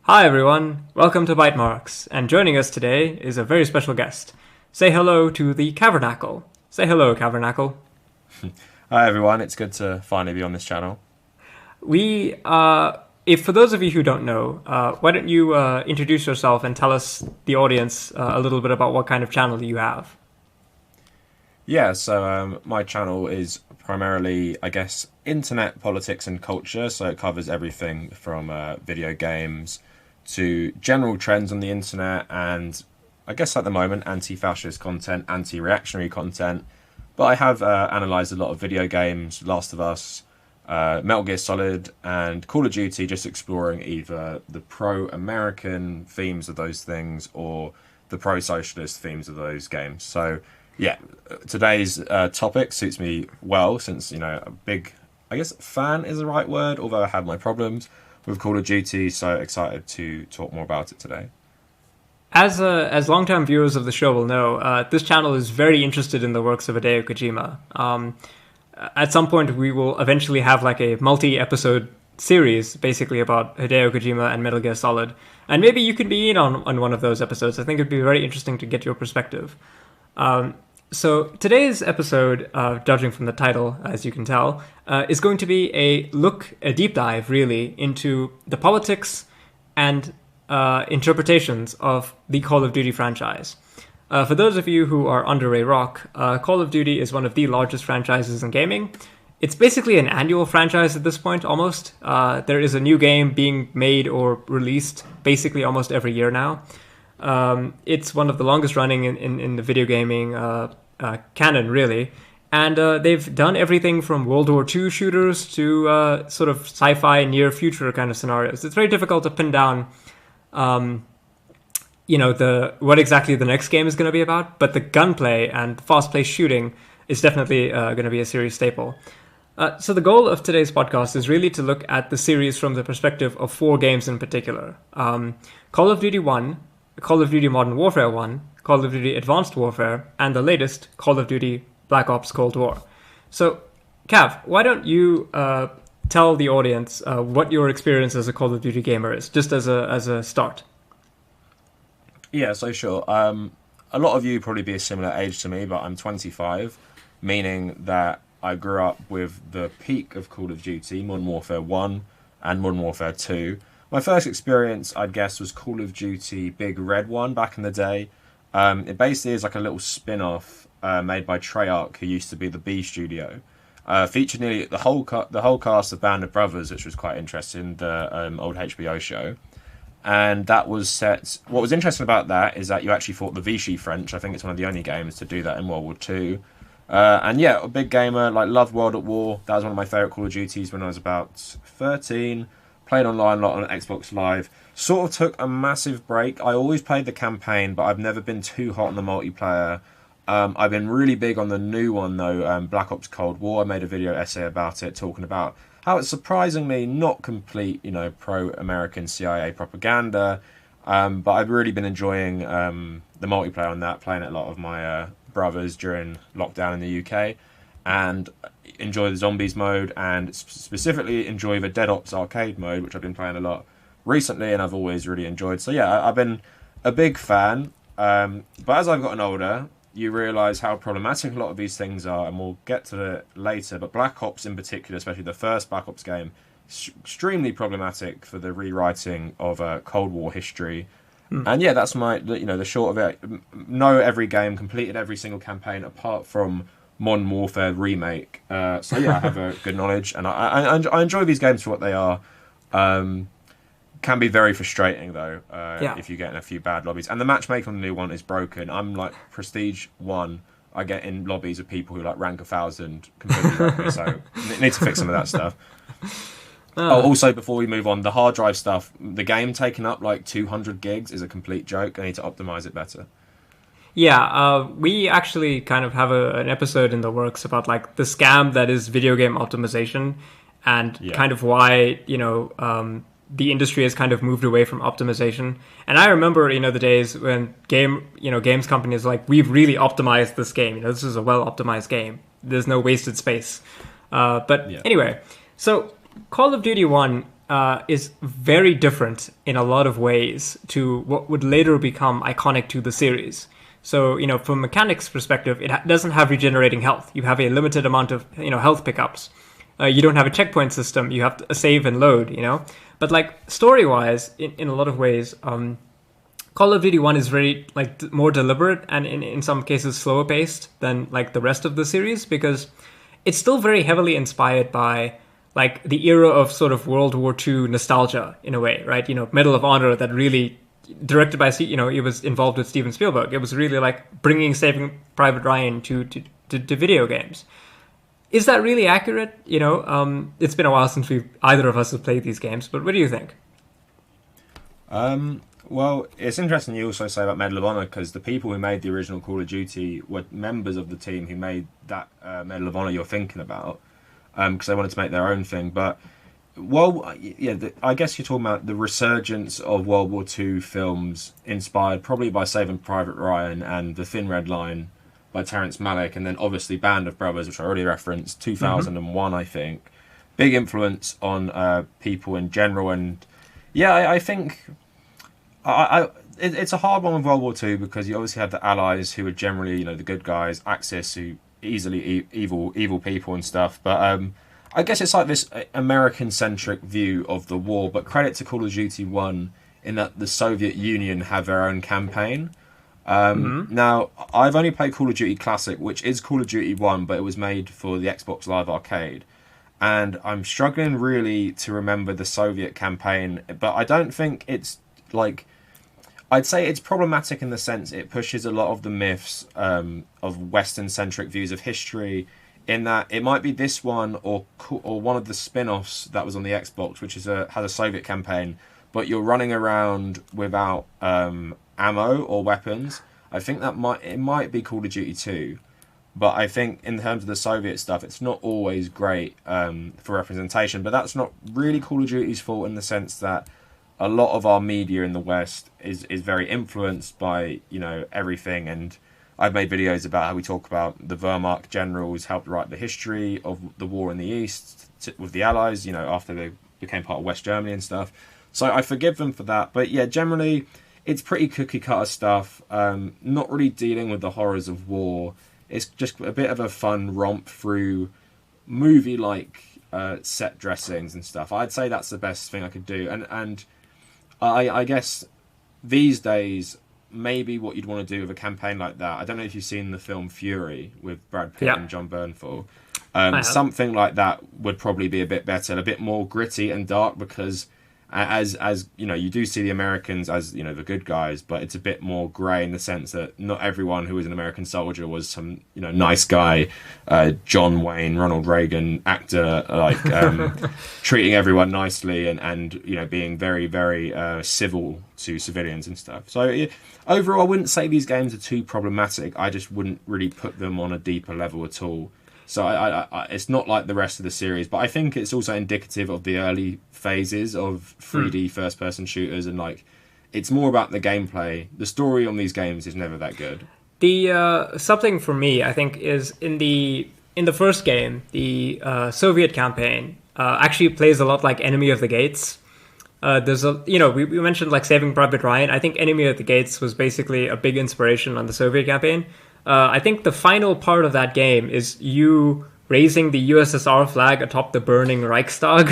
Hi everyone, welcome to Byte Marx, and joining us today is a very special guest. Say hello to the Kavernacle. Say hello, Kavernacle. Hi everyone, it's good to finally be on this channel. If for those of you who don't know, why don't you introduce yourself and tell us, the audience, a little bit about what kind of channel you have? My channel is primarily, I guess, internet politics and culture, so it covers everything from video games to general trends on the internet and, I guess at the moment, anti-fascist content, anti-reactionary content. But I have analysed a lot of video games, Last of Us, Metal Gear Solid, and Call of Duty, just exploring either the pro-American themes of those things or the pro-socialist themes of those games. So, yeah, today's topic suits me well since, a big, I guess, fan is the right word, although I have my problems with Call of Duty, so excited to talk more about it today. As longtime viewers of the show will know, this channel is very interested in the works of Hideo Kojima. At some point, we will eventually have like a multi-episode series, basically about Hideo Kojima and Metal Gear Solid, and maybe you could be in on one of those episodes. I think it'd be very interesting to get your perspective. So today's episode, judging from the title, as you can tell, is going to be a deep dive, really, into the politics and interpretations of the Call of Duty franchise. For those of you who are under a rock, Call of Duty is one of the largest franchises in gaming. It's basically an annual franchise at this point, almost. There is a new game being made or released basically almost every year now. It's one of the longest running in the video gaming canon, really. And they've done everything from World War II shooters to sort of sci-fi near-future kind of scenarios. It's very difficult to pin down, what exactly the next game is going to be about. But the gunplay and fast-paced shooting is definitely going to be a series staple. So the goal of today's podcast is really to look at the series from the perspective of four games in particular. Call of Duty 1, Call of Duty Modern Warfare 1, Call of Duty Advanced Warfare, and the latest, Call of Duty Black Ops Cold War. So, Cav, why don't you tell the audience what your experience as a Call of Duty gamer is, just as a start? Yeah, so sure. A lot of you probably be a similar age to me, but I'm 25, meaning that I grew up with the peak of Call of Duty, Modern Warfare 1 and Modern Warfare 2. My first experience, I'd guess, was Call of Duty Big Red 1 back in the day. It basically is like a little spin-off made by Treyarch, who used to be the B Studio. Featured nearly the whole cast of Band of Brothers, which was quite interesting, the old HBO show. And that was set... What was interesting about that is that you actually fought the Vichy French. I think it's one of the only games to do that in World War II. And yeah, a big gamer, loved World at War. That was one of my favourite Call of Duties when I was about 13. Played online a lot on Xbox Live. Sort of took a massive break. I always played the campaign, but I've never been too hot on the multiplayer. I've been really big on the new one, though, Black Ops Cold War. I made a video essay about it, talking about how it's surprisingly not complete, pro-American CIA propaganda. But I've really been enjoying the multiplayer on that, playing it a lot of my brothers during lockdown in the UK. And enjoy the zombies mode, and specifically enjoy the Dead Ops arcade mode, which I've been playing a lot recently and I've always really enjoyed. So yeah, I've been a big fan. But as I've gotten older, you realise how problematic a lot of these things are, and we'll get to it later. But Black Ops in particular, especially the first Black Ops game, extremely problematic for the rewriting of Cold War history. And yeah, that's the short of it. Know every game, completed every single campaign apart from Modern Warfare Remake. So yeah, I have a good knowledge, and I enjoy these games for what they are. Can be very frustrating though, if you get in a few bad lobbies. And the matchmaking on the new one is broken. I'm like Prestige 1. I get in lobbies of people who rank 1,000 completely broken, so need to fix some of that stuff. Also, before we move on, the hard drive stuff, the game taking up 200 gigs is a complete joke. I need to optimize it better. Yeah, we actually kind of have an episode in the works about the scam that is video game optimization, and kind of why the industry has kind of moved away from optimization. And I remember the days when games companies we've really optimized this game. This is a well optimized game. There's no wasted space. Anyway, so Call of Duty 1 is very different in a lot of ways to what would later become iconic to the series. So, from a mechanics perspective, it doesn't have regenerating health. You have a limited amount of, health pickups. You don't have a checkpoint system. You have to save and load, But like story-wise, in a lot of ways, Call of Duty 1 is very more deliberate and in some cases slower paced than like the rest of the series, because it's still very heavily inspired by like the era of sort of World War II nostalgia in a way, right? Medal of Honor, that really directed by, it was involved with Steven Spielberg. It was really like bringing Saving Private Ryan to video games. Is that really accurate? It's been a while since either of us have played these games, but what do you think? Well, it's interesting you also say about Medal of Honor, because the people who made the original Call of Duty were members of the team who made that Medal of Honor you're thinking about, because they wanted to make their own thing. But, I guess you're talking about the resurgence of World War II films inspired probably by Saving Private Ryan and The Thin Red Line by Terrence Malick, and then obviously Band of Brothers, which I already referenced, 2001, I think. Big influence on people in general, and I think... it's a hard one with World War II, because you obviously have the Allies, who are generally, the good guys, Axis, who easily evil people and stuff. But I guess it's like this American-centric view of the war. But credit to Call of Duty 1 in that the Soviet Union have their own campaign. Now, I've only played Call of Duty Classic, which is Call of Duty 1, but it was made for the Xbox Live Arcade. And I'm struggling really to remember the Soviet campaign, but I don't think it's like... I'd say it's problematic in the sense it pushes a lot of the myths of Western-centric views of history, in that it might be this one or one of the spin-offs that was on the Xbox, which has a Soviet campaign, but you're running around without ammo or weapons. I think it might be Call of Duty 2, but I think in terms of the Soviet stuff, it's not always great for representation. But that's not really Call of Duty's fault, in the sense that a lot of our media in the West is very influenced by, everything. And I've made videos about how we talk about the Wehrmacht generals helped write the history of the war in the East with the Allies, after they became part of West Germany and stuff. So I forgive them for that. But yeah, generally, it's pretty cookie cutter stuff. Not really dealing with the horrors of war. It's just a bit of a fun romp through movie-like set dressings and stuff. I'd say that's the best thing I could do. And I guess these days, maybe what you'd want to do with a campaign like that, I don't know if you've seen the film Fury with Brad Pitt and John Bernthal. Something like that would probably be a bit better, a bit more gritty and dark, because as you do see the Americans as the good guys, but it's a bit more grey in the sense that not everyone who was an American soldier was some nice guy, John Wayne, Ronald Reagan actor, like treating everyone nicely and being very, very civil to civilians and stuff. So overall, I wouldn't say these games are too problematic. I just wouldn't really put them on a deeper level at all. So I it's not like the rest of the series, but I think it's also indicative of the early phases of 3D first-person shooters, and it's more about the gameplay. The story on these games is never that good. The something for me, I think, is in the first game, the Soviet campaign actually plays a lot like Enemy of the Gates. There's we mentioned like Saving Private Ryan. I think Enemy of the Gates was basically a big inspiration on the Soviet campaign. I think the final part of that game is you raising the USSR flag atop the burning Reichstag.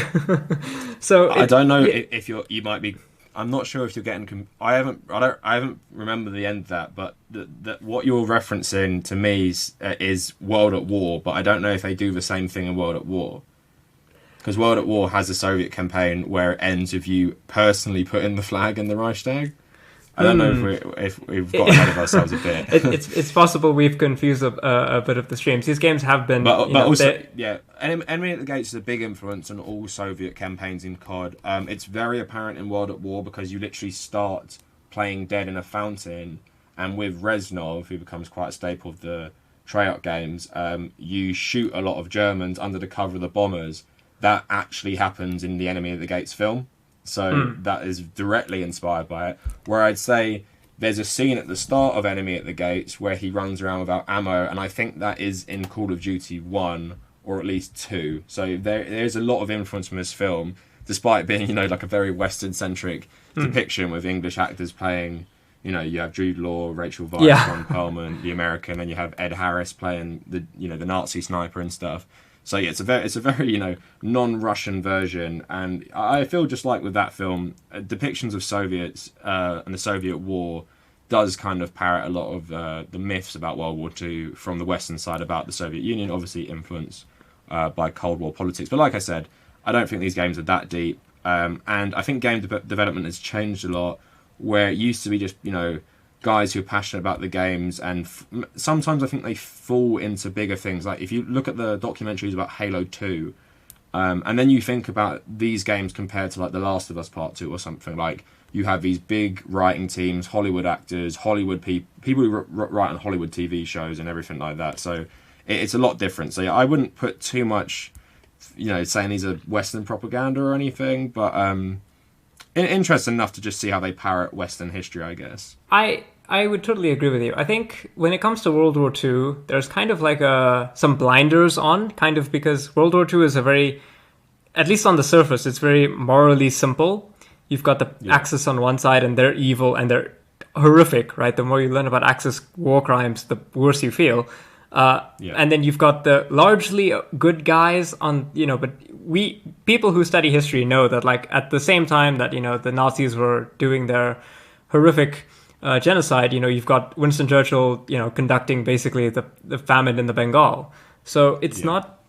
So I don't know if you might be. I'm not sure if you're getting. I haven't remembered the end of that, but what you're referencing to me is World at War. But I don't know if they do the same thing in World at War, because World at War has a Soviet campaign where it ends with you personally putting the flag in the Reichstag. I don't know if we've got ahead of ourselves a bit. It's possible we've confused a bit of the streams. These games have been... But also, Enemy at the Gates is a big influence on all Soviet campaigns in COD. It's very apparent in World at War, because you literally start playing dead in a fountain, and with Reznov, who becomes quite a staple of the Treyarch games, you shoot a lot of Germans under the cover of the bombers. That actually happens in the Enemy at the Gates film. So that is directly inspired by it. Where I'd say there's a scene at the start of Enemy at the Gates where he runs around without ammo, and I think that is in Call of Duty 1 or at least 2. So there's a lot of influence from this film. despite being, like a very Western-centric depiction with English actors playing, you have Jude Law, Rachel Weisz, Ron Perlman, the American, and you have Ed Harris playing the Nazi sniper and stuff. So yeah, it's a very non-Russian version, and I feel just like with that film, depictions of Soviets and the Soviet War does kind of parrot a lot of the myths about World War II from the Western side about the Soviet Union, obviously influenced by Cold War politics. But like I said, I don't think these games are that deep, and I think game development has changed a lot, where it used to be just, guys who are passionate about the games, and sometimes I think they fall into bigger things. Like if you look at the documentaries about Halo 2, and then you think about these games compared to like The Last of Us Part 2 or something, like you have these big writing teams, Hollywood actors, Hollywood people who write on Hollywood TV shows and everything like that. So it's a lot different. So yeah, I wouldn't put too much, saying these are Western propaganda or anything, but interesting enough to just see how they parrot Western history, I guess. I would totally agree with you. I think when it comes to World War II, there's kind of like some blinders on, kind of because World War II is a very, at least on the surface, it's very morally simple. You've got the Axis on one side, and they're evil and they're horrific, right? The more you learn about Axis war crimes, the worse you feel. And then you've got the largely good guys on, but people who study history know that, like, at the same time that, the Nazis were doing their horrific genocide, you've got Winston Churchill, conducting basically the famine in the Bengal. So it's not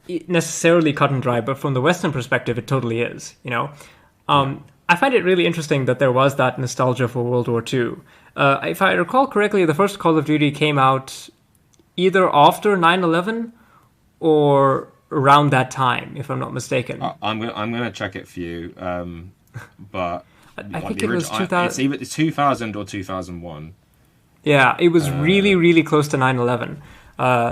necessarily cut and dry, but from the Western perspective, it totally is, I find it really interesting that there was that nostalgia for World War II. If I recall correctly, the first Call of Duty came out either after 9/11 or around that time, if I'm not mistaken. I'm gonna check it for you, but I think it was 2000. It's either 2000 or 2001. Yeah, it was really, really close to 9/11, I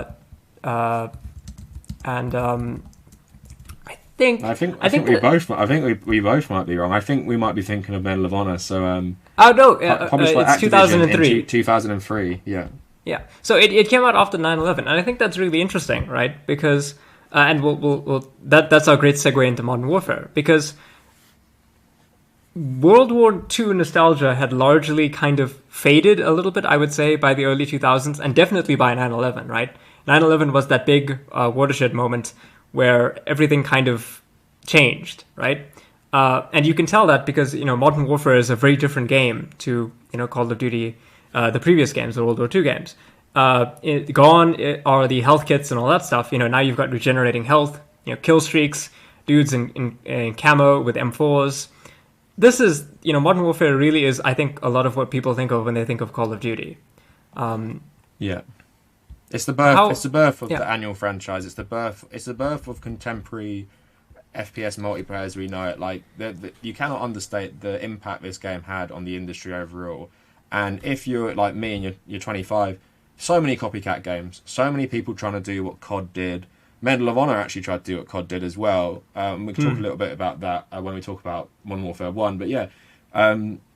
think we both might be wrong. I think we might be thinking of Medal of Honor. So it's 2003. 2003. Yeah. Yeah. So it came out after 9/11, and I think that's really interesting, right? Because and that's our great segue into Modern Warfare, because World War II nostalgia had largely kind of faded a little bit, I would say, by the early 2000s, and definitely by 9/11, right? 9/11 was that big watershed moment where everything kind of changed, right? And you can tell that because, Modern Warfare is a very different game to, Call of Duty, the previous games, the World War II games. Gone are the health kits and all that stuff. Now you've got regenerating health, kill streaks, dudes in camo with M4s. This is, Modern Warfare really is, I think, a lot of what people think of when they think of Call of Duty. Yeah. It's the birth of the annual franchise. It's the birth of contemporary FPS multiplayer as we know it. Like, you cannot understate the impact this game had on the industry overall. And if you're like me and you're 25, so many copycat games, so many people trying to do what COD did. Medal of Honor actually tried to do what COD did as well. We can talk a little bit about that when we talk about Modern Warfare 1. But yeah,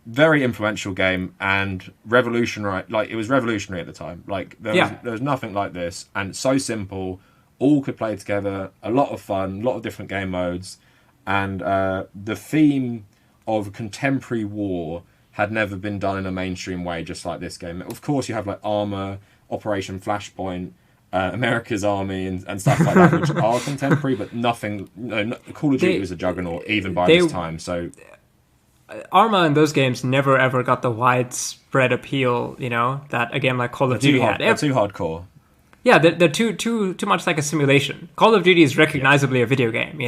very influential game and revolutionary. Like, it was revolutionary at the time. Like, there was nothing like this, and so simple. All could play together. A lot of fun. A lot of different game modes, and the theme of contemporary war had never been done in a mainstream way, just like this game. Of course, you have like Armor, Operation Flashpoint, America's Army, and stuff like that, which are contemporary, but nothing. Call of Duty was a juggernaut even by this time. So. Arma in those games never ever got the widespread appeal, that a game like Call of Duty had. They're too hardcore. Yeah, they're too much like a simulation. Call of Duty is recognizably a video game,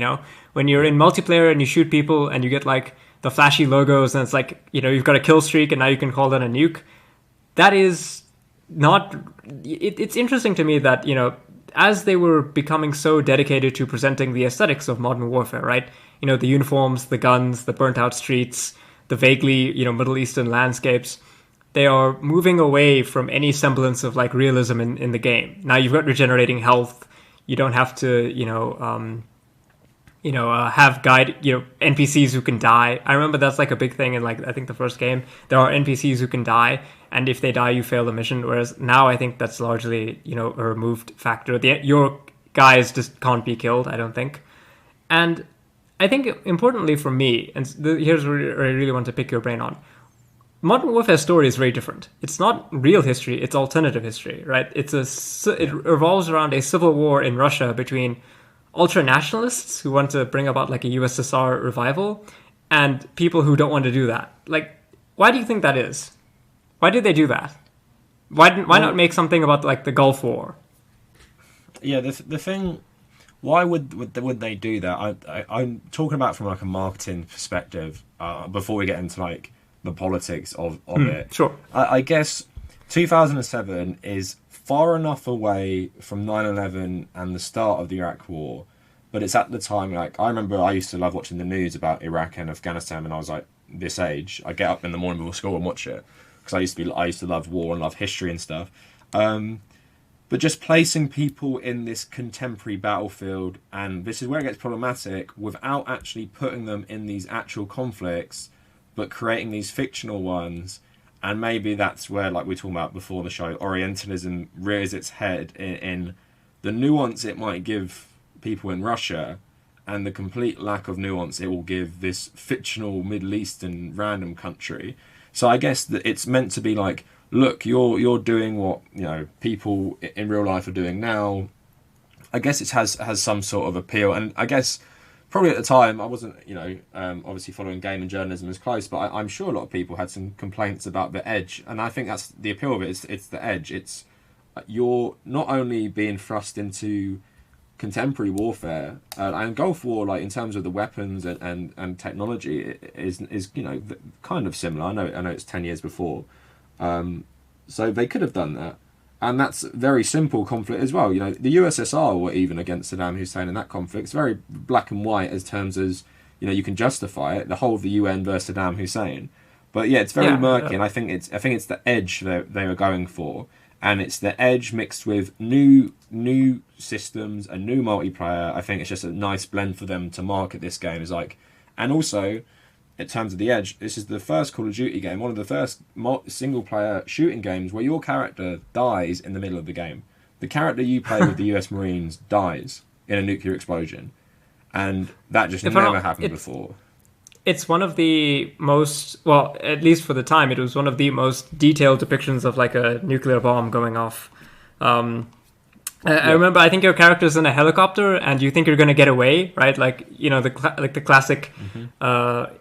When you're in multiplayer and you shoot people and you get like the flashy logos and it's like, you've got a kill streak and now you can call that a nuke. That is not... It's interesting to me that, as they were becoming so dedicated to presenting the aesthetics of Modern Warfare, right? The uniforms, the guns, the burnt out streets, the vaguely, Middle Eastern landscapes, they are moving away from any semblance of like realism in the game. Now you've got regenerating health. You don't have to, have NPCs who can die. I remember that's like a big thing in like, I think the first game, there are NPCs who can die. And if they die, you fail the mission. Whereas now I think that's largely, a removed factor. Your guys just can't be killed, I don't think. And I think importantly for me, and here's where I really want to pick your brain on. Modern Warfare story is very different. It's not real history; it's alternative history, right? It revolves around a civil war in Russia between ultra nationalists who want to bring about like a USSR revival, and people who don't want to do that. Like, why do you think that is? Why did they do that? Why not make something about like the Gulf War? Yeah, the thing. Why would they do that? I'm talking about from like a marketing perspective. Before we get into like the politics of it. Sure. I guess 2007 is far enough away from 9/11 and the start of the Iraq War, but it's at the time, like, I remember I used to love watching the news about Iraq and Afghanistan when I was like this age. I get up in the morning before school and watch it because I used to love war and love history and stuff. But just placing people in this contemporary battlefield, and this is where it gets problematic, without actually putting them in these actual conflicts, but creating these fictional ones. And maybe that's where, like we were talking about before the show, Orientalism rears its head in the nuance it might give people in Russia and the complete lack of nuance it will give this fictional Middle Eastern random country. So I guess that it's meant to be like, look, you're doing what, you know, people in real life are doing now. I guess it has some sort of appeal. And I guess probably at the time, I wasn't, obviously following game and journalism as close, but I'm sure a lot of people had some complaints about the edge. And I think that's the appeal of it. It's the edge. It's you're not only being thrust into contemporary warfare, and Gulf War, like in terms of the weapons and technology, is kind of similar. I know it's 10 years before, so they could have done that. And that's very simple conflict as well. You know, the USSR were even against Saddam Hussein in that conflict. It's very black and white as terms as, you can justify it. The whole of the UN versus Saddam Hussein. But yeah, it's very murky, and I think it's the edge they were going for, and it's the edge mixed with new systems and new multiplayer. I think it's just a nice blend for them to market this game as like, and also, in terms of the edge, this is the first Call of Duty game, one of the first single-player shooting games where your character dies in the middle of the game. The character you play with the US Marines dies in a nuclear explosion. And that just never happened before. It's one of the most, well, at least for the time, it was one of the most detailed depictions of like a nuclear bomb going off. I remember, I think your character's in a helicopter and you think you're going to get away, right? Like, the classic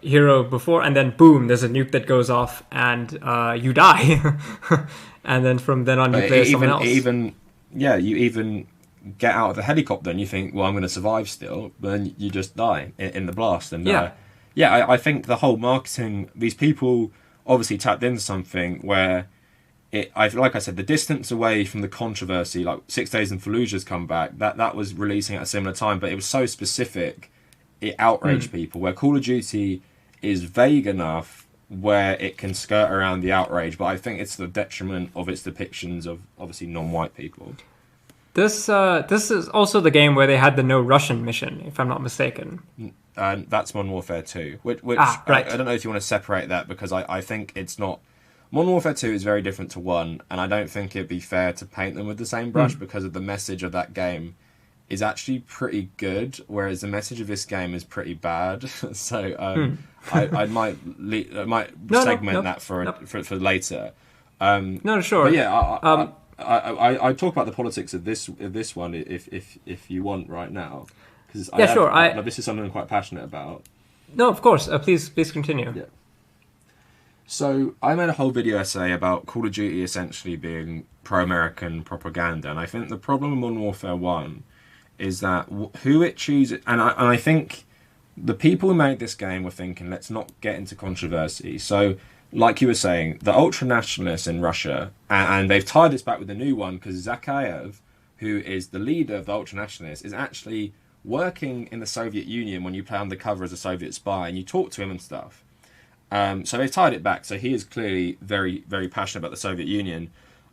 hero before, and then boom, there's a nuke that goes off and you die. And then from then on you play as someone else. You even get out of the helicopter and you think, well, I'm going to survive still, but then you just die in the blast. And I think the whole marketing, these people obviously tapped into something where like I said, the distance away from the controversy, like 6 Days in Fallujah's come back, that was releasing at a similar time, but it was so specific, it outraged people, where Call of Duty is vague enough where it can skirt around the outrage, but I think it's the detriment of its depictions of, obviously, non-white people. This is also the game where they had the no Russian mission, if I'm not mistaken. That's Modern Warfare 2, which right. I don't know if you want to separate that, because I think it's not... Modern Warfare 2 is very different to 1, and I don't think it'd be fair to paint them with the same brush because of the message of that game is actually pretty good, whereas the message of this game is pretty bad. So I might segment that for later. Sure. But yeah, I talk about the politics of this one if you want right now, because this is something I'm quite passionate about. No, of course. Please continue. Yeah. So I made a whole video essay about Call of Duty essentially being pro-American propaganda, and I think the problem with Modern Warfare 1 is that who it chooses, and I think the people who made this game were thinking, let's not get into controversy. So, like you were saying, the ultra-nationalists in Russia, and they've tied this back with the new one, because Zakayev, who is the leader of the ultra-nationalists, is actually working in the Soviet Union when you play undercover as a Soviet spy, and you talk to him and stuff. So they've tied it back. So he is clearly very, very passionate about the Soviet Union.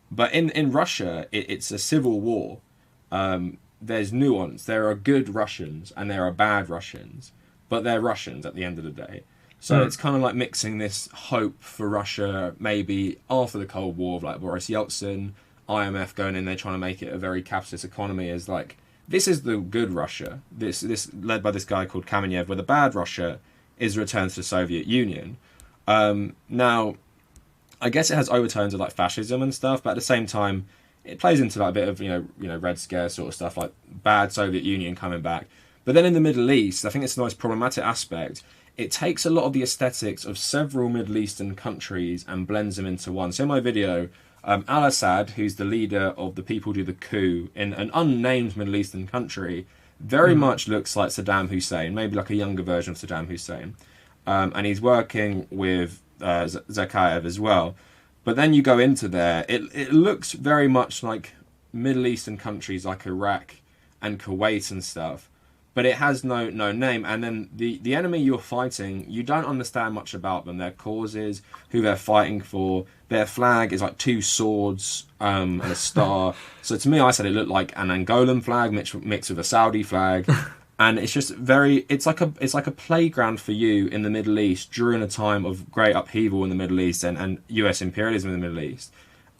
But in Russia, it's a civil war. There's nuance. There are good Russians and there are bad Russians. But they're Russians at the end of the day. So it's kind of like mixing this hope for Russia, maybe after the Cold War, of like Boris Yeltsin, IMF going in there trying to make it a very capitalist economy, as like this is the good Russia. This led by this guy called Kamenev, where the bad Russia is a return to the Soviet Union. Now, I guess it has overtones of like fascism and stuff, but at the same time, it plays into like a bit of Red Scare sort of stuff, like bad Soviet Union coming back. But then in the Middle East, I think it's the most problematic aspect. It takes a lot of the aesthetics of several Middle Eastern countries and blends them into one. So in my video, Al-Assad, who's the leader of the people who do the coup in an unnamed Middle Eastern country, very much looks like Saddam Hussein, maybe like a younger version of Saddam Hussein. And he's working with Zakayev as well. But then you go into there, it looks very much like Middle Eastern countries like Iraq and Kuwait and stuff. But it has no name. And then the enemy you're fighting, you don't understand much about them, their causes, who they're fighting for. Their flag is like two swords and a star. So to me, I said it looked like an Angolan flag mixed with a Saudi flag. And it's just it's like a playground for you in the Middle East during a time of great upheaval in the Middle East and US imperialism in the Middle East.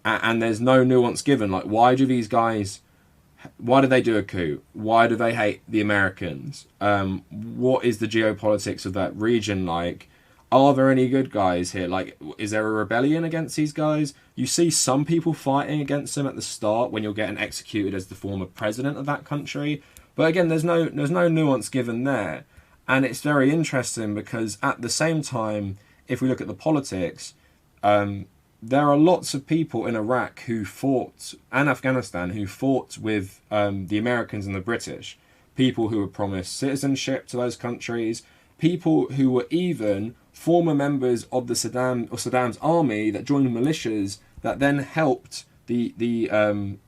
And there's no nuance given. Like, why did they do a coup? Why do they hate the Americans? What is the geopolitics of that region like? Are there any good guys here? Like, is there a rebellion against these guys? You see some people fighting against them at the start when you're getting executed as the former president of that country. But again, there's no nuance given there. And it's very interesting because at the same time, if we look at the politics, there are lots of people in Iraq who fought, and Afghanistan, who fought with the Americans and the British. People who were promised citizenship to those countries. People who were even former members of Saddam's army that joined militias that then helped the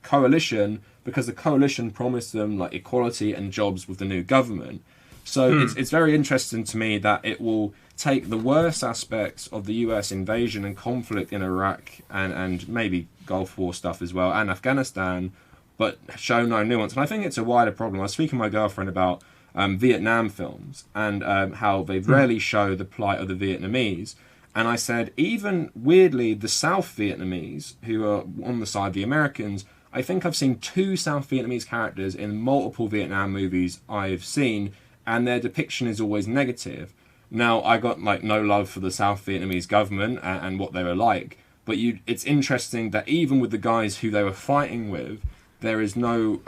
coalition, because the coalition promised them like equality and jobs with the new government. So it's very interesting to me that it will take the worst aspects of the US invasion and conflict in Iraq and maybe Gulf War stuff as well, and Afghanistan, but show no nuance. And I think it's a wider problem. I was speaking to my girlfriend about Vietnam films and how they rarely show the plight of the Vietnamese. And I said, even weirdly, the South Vietnamese, who are on the side of the Americans, I think I've seen 2 South Vietnamese characters in multiple Vietnam movies I've seen, and their depiction is always negative. Now, I got like no love for the South Vietnamese government and what they were like, but it's interesting that even with the guys who they were fighting with, there is no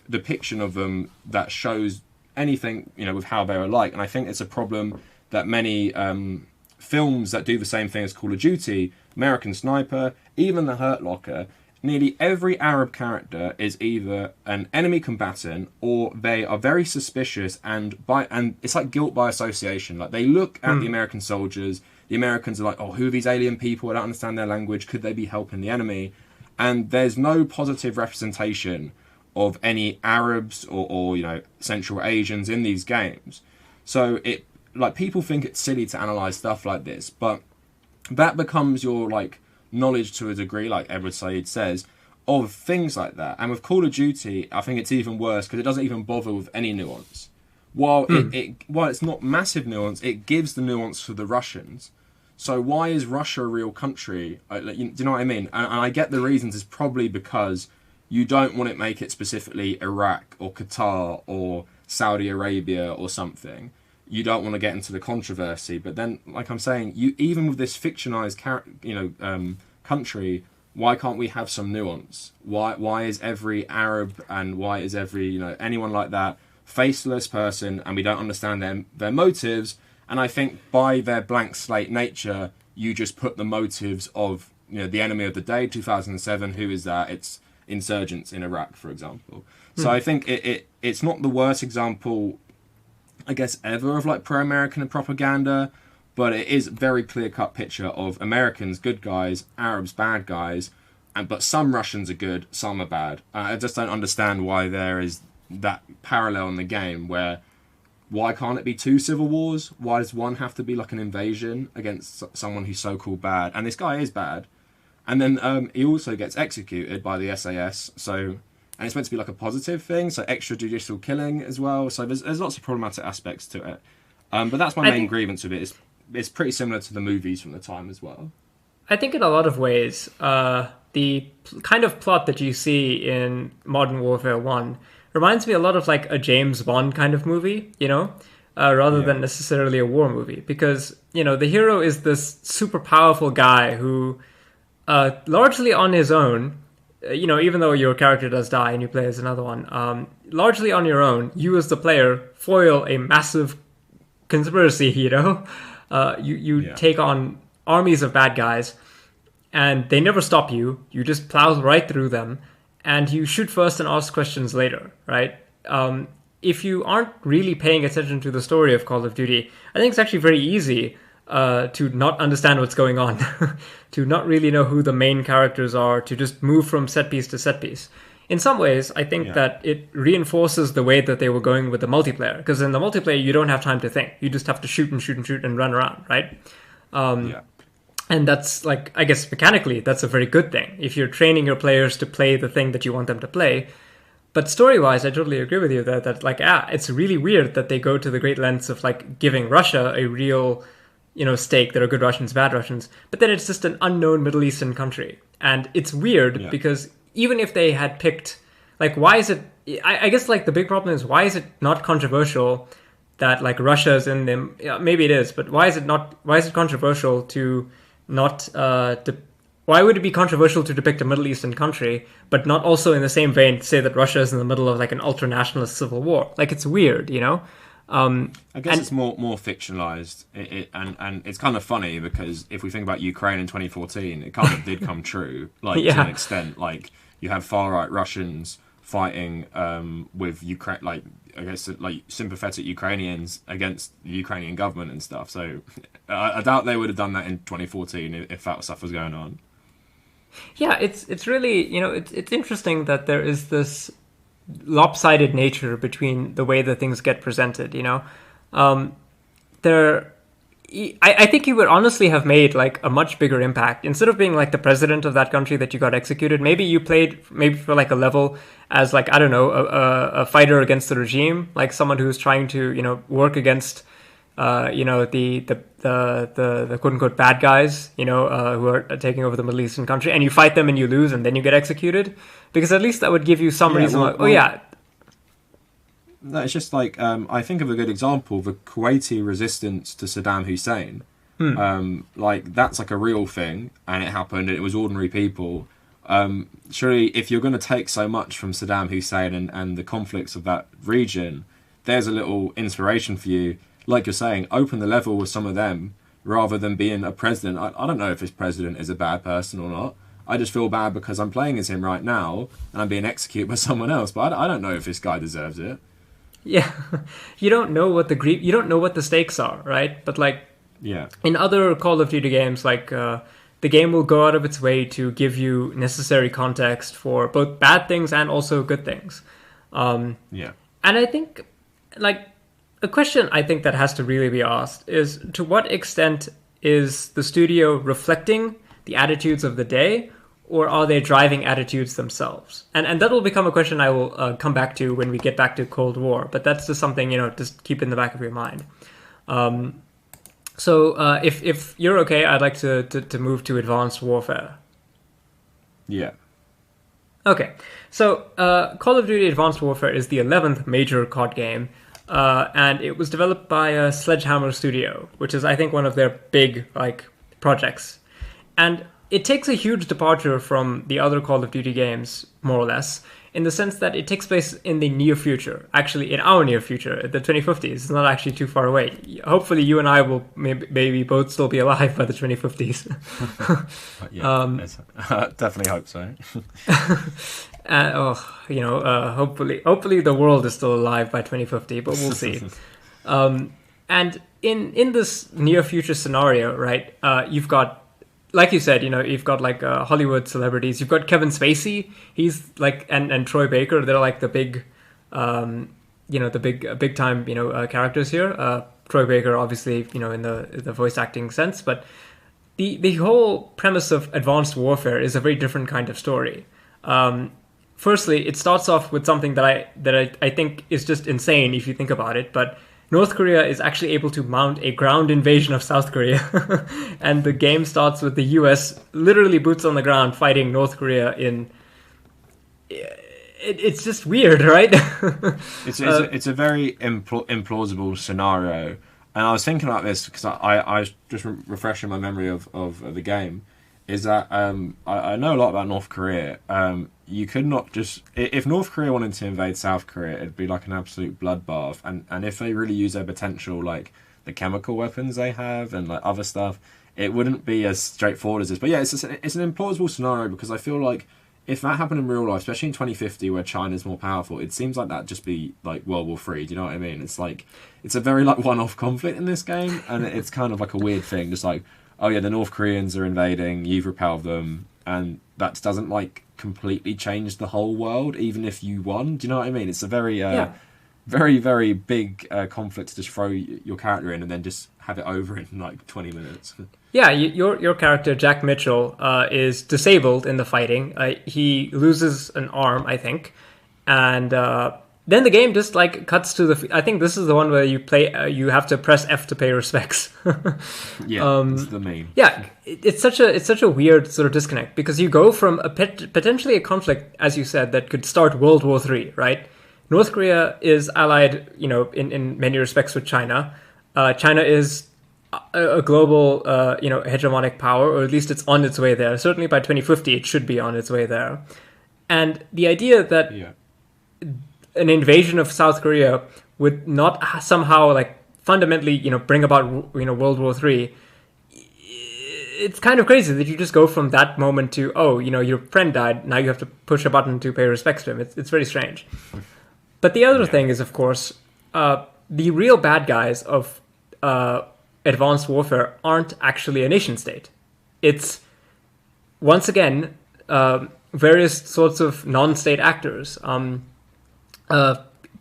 depiction of them that shows anything, with how they were like. And I think it's a problem that many films that do the same thing as Call of Duty, American Sniper, even The Hurt Locker, nearly every Arab character is either an enemy combatant or they are very suspicious and it's like guilt by association. Like, they look at the American soldiers, the Americans are like, oh, who are these alien people? I don't understand their language. Could they be helping the enemy? And there's no positive representation of any Arabs or Central Asians in these games. So people think it's silly to analyze stuff like this, but that becomes your knowledge to a degree, like Edward Said says, of things like that. And with Call of Duty, I think it's even worse because it doesn't even bother with any nuance. While it's not massive nuance, it gives the nuance for the Russians. So why is Russia a real country? Do you know what I mean? And I get the reasons is probably because you don't want to make it specifically Iraq or Qatar or Saudi Arabia or something. You don't want to get into the controversy. But then, like I'm saying, even with this fictionalized country, why can't we have some nuance? Why is every Arab and why is every anyone like that faceless person and we don't understand their motives? And I think by their blank slate nature, you just put the motives of the enemy of the day, 2007. Who is that? It's insurgents in Iraq, for example. So I think it's not the worst example, I guess, ever of pro-American propaganda, but it is a very clear-cut picture of Americans good guys, Arabs bad guys, but some Russians are good, some are bad. I just don't understand why there is that parallel in the game where why can't it be 2 civil wars? Why does one have to be like an invasion against someone who's so-called bad? And this guy is bad. And then he also gets executed by the SAS, and it's meant to be like a positive thing, so extrajudicial killing as well. So there's lots of problematic aspects to it. But that's my main grievance with it. It's pretty similar to the movies from the time as well. I think in a lot of ways, the kind of plot that you see in Modern Warfare 1 reminds me a lot of like a James Bond kind of movie, rather than necessarily a war movie. Because, the hero is this super powerful guy who, largely on his own, even though your character does die and you play as another one, largely on your own, you as the player foil a massive conspiracy, you take on armies of bad guys, and they never stop you. You just plow right through them, and you shoot first and ask questions later, right? If you aren't really paying attention to the story of Call of Duty, I think it's actually very easy to not understand what's going on, to not really know who the main characters are, to just move from set piece to set piece. In some ways, I think that it reinforces the way that they were going with the multiplayer, because in the multiplayer, you don't have time to think. You just have to shoot and shoot and shoot and run around, right? And that's like, I guess mechanically, that's a very good thing if you're training your players to play the thing that you want them to play. But story-wise, I totally agree with you that it's really weird that they go to the great lengths of like giving Russia a real, stake. There are good Russians, bad Russians, but then it's just an unknown Middle Eastern country. And it's weird because even if they had picked, like, why is it, I guess like the big problem is, why is it not controversial that like Russia's in them? Yeah, maybe it is, but why is it controversial to not, why would it be controversial to depict a Middle Eastern country, but not also in the same vein say that Russia is in the middle of like an ultra-nationalist civil war? Like, it's weird, I guess it's more fictionalized, and it's kind of funny because if we think about Ukraine in 2014, it kind of did come true, like to an extent. Like, you have far-right Russians fighting with Ukraine, like, I guess, like sympathetic Ukrainians against the Ukrainian government and stuff. So I doubt they would have done that in 2014 if that stuff was going on. Yeah, it's really, it's interesting that there is this lopsided nature between the way that things get presented, I think you would honestly have made like a much bigger impact instead of being like the president of that country that you got executed. Maybe you played for like a level as like, I don't know, a fighter against the regime, like someone who's trying to work against the quote unquote bad guys who are taking over the Middle Eastern country, and you fight them and you lose and then you get executed, because at least that would give you some reason. No, it's just like, I think of a good example, the Kuwaiti resistance to Saddam Hussein. Like, that's like a real thing, and it happened, and it was ordinary people. Surely, if you're going to take so much from Saddam Hussein and the conflicts of that region, there's a little inspiration for you. Like you're saying, open the level with some of them, rather than being a president. I don't know if this president is a bad person or not. I just feel bad because I'm playing as him right now, and I'm being executed by someone else, but I don't know if this guy deserves it. Yeah, you don't know what the stakes are, right? But like, in other Call of Duty games, like the game will go out of its way to give you necessary context for both bad things and also good things. And I think, like, a question I think that has to really be asked is, to what extent is the studio reflecting the attitudes of the day, or are they driving attitudes themselves? And that will become a question I will come back to when we get back to Cold War. But that's just something, just keep in the back of your mind. So if you're okay, I'd like to move to Advanced Warfare. Yeah. Okay. So Call of Duty Advanced Warfare is the 11th major COD game. And it was developed by Sledgehammer Studio, which is, I think, one of their big projects. And it takes a huge departure from the other Call of Duty games, more or less, in the sense that it takes place in the near future. Actually, in our near future, the 2050s. It's not actually too far away. Hopefully, you and I will maybe both still be alive by the 2050s. Definitely hope so. Hopefully the world is still alive by 2050, but we'll see. And in this near future scenario, right, you've got, like you said, you've got like Hollywood celebrities. You've got Kevin Spacey. He's like, and Troy Baker. They're like the big, big time, characters here. Troy Baker, obviously, in the voice acting sense, but the whole premise of Advanced Warfare is a very different kind of story. Firstly, it starts off with something that I think is just insane if you think about it, but North Korea is actually able to mount a ground invasion of South Korea. And the game starts with the US literally boots on the ground fighting North Korea in it's just weird, right? It's a very implausible scenario. And I was thinking about this because I was just refreshing my memory of the game. Is that I know a lot about North Korea. You could not just... If North Korea wanted to invade South Korea, it'd be like an absolute bloodbath. And if they really use their potential, like the chemical weapons they have and like other stuff, it wouldn't be as straightforward as this. But yeah, it's an implausible scenario because I feel like if that happened in real life, especially in 2050 where China's more powerful, it seems like that'd just be like World War III. Do you know what I mean? It's like, it's a very like one-off conflict in this game, and it's kind of like a weird thing. Just like, oh yeah, the North Koreans are invading, you've repelled them, and that doesn't like completely change the whole world, even if you won. Do you know what I mean? It's a very, very, very big conflict to just throw your character in and then just have it over in like 20 minutes. Yeah, your character, Jack Mitchell, is disabled in the fighting. He loses an arm, I think. And then the game just like cuts to I think this is the one where you play. You have to press F to pay respects. Yeah, it's the main. Yeah, it's such a weird sort of disconnect because you go from potentially a conflict, as you said, that could start World War III, right? North Korea is allied, in many respects with China. China is a global, hegemonic power, or at least it's on its way there. Certainly by 2050, it should be on its way there. And the idea that an invasion of South Korea would not somehow like fundamentally, bring about, World War III, it's kind of crazy that you just go from that moment to, your friend died, now you have to push a button to pay respects to him. It's very strange. But the other thing is, of course, the real bad guys of advanced warfare aren't actually a nation state. It's, once again, various sorts of non-state actors.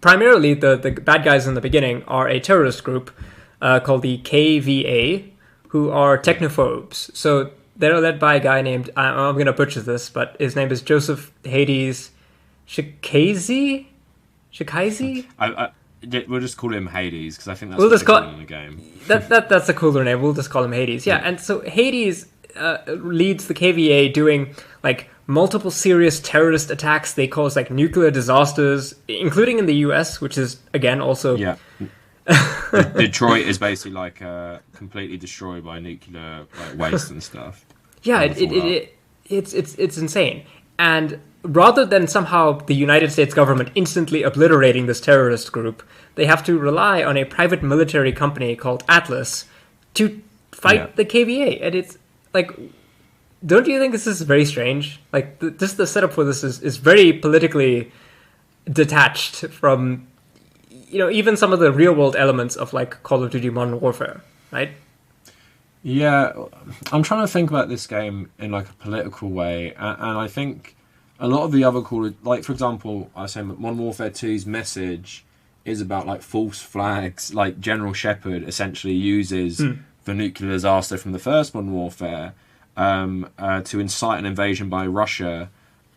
Primarily, the bad guys in the beginning are a terrorist group called the KVA, who are technophobes. So they're led by a guy named, I'm going to butcher this, but his name is Joseph Hades Shikazi? We'll just call him Hades because I think that's what they call him in the game. That's a cooler name. We'll just call him Hades. Yeah, and so Hades leads the KVA doing like multiple serious terrorist attacks. They cause like nuclear disasters, including in the US, which is again also Detroit is basically like completely destroyed by nuclear waste and stuff. Yeah, it's insane. And rather than somehow the United States government instantly obliterating this terrorist group, they have to rely on a private military company called Atlas to fight the KVA. And it's like, don't you think this is very strange? Like, just the setup for this is very politically detached from, even some of the real world elements of like Call of Duty Modern Warfare, right? Yeah, I'm trying to think about this game in like a political way, and I think a lot of the other like for example, I was saying Modern Warfare 2's message is about like false flags. Like General Shepard essentially uses the nuclear disaster from the first Modern Warfare to incite an invasion by Russia,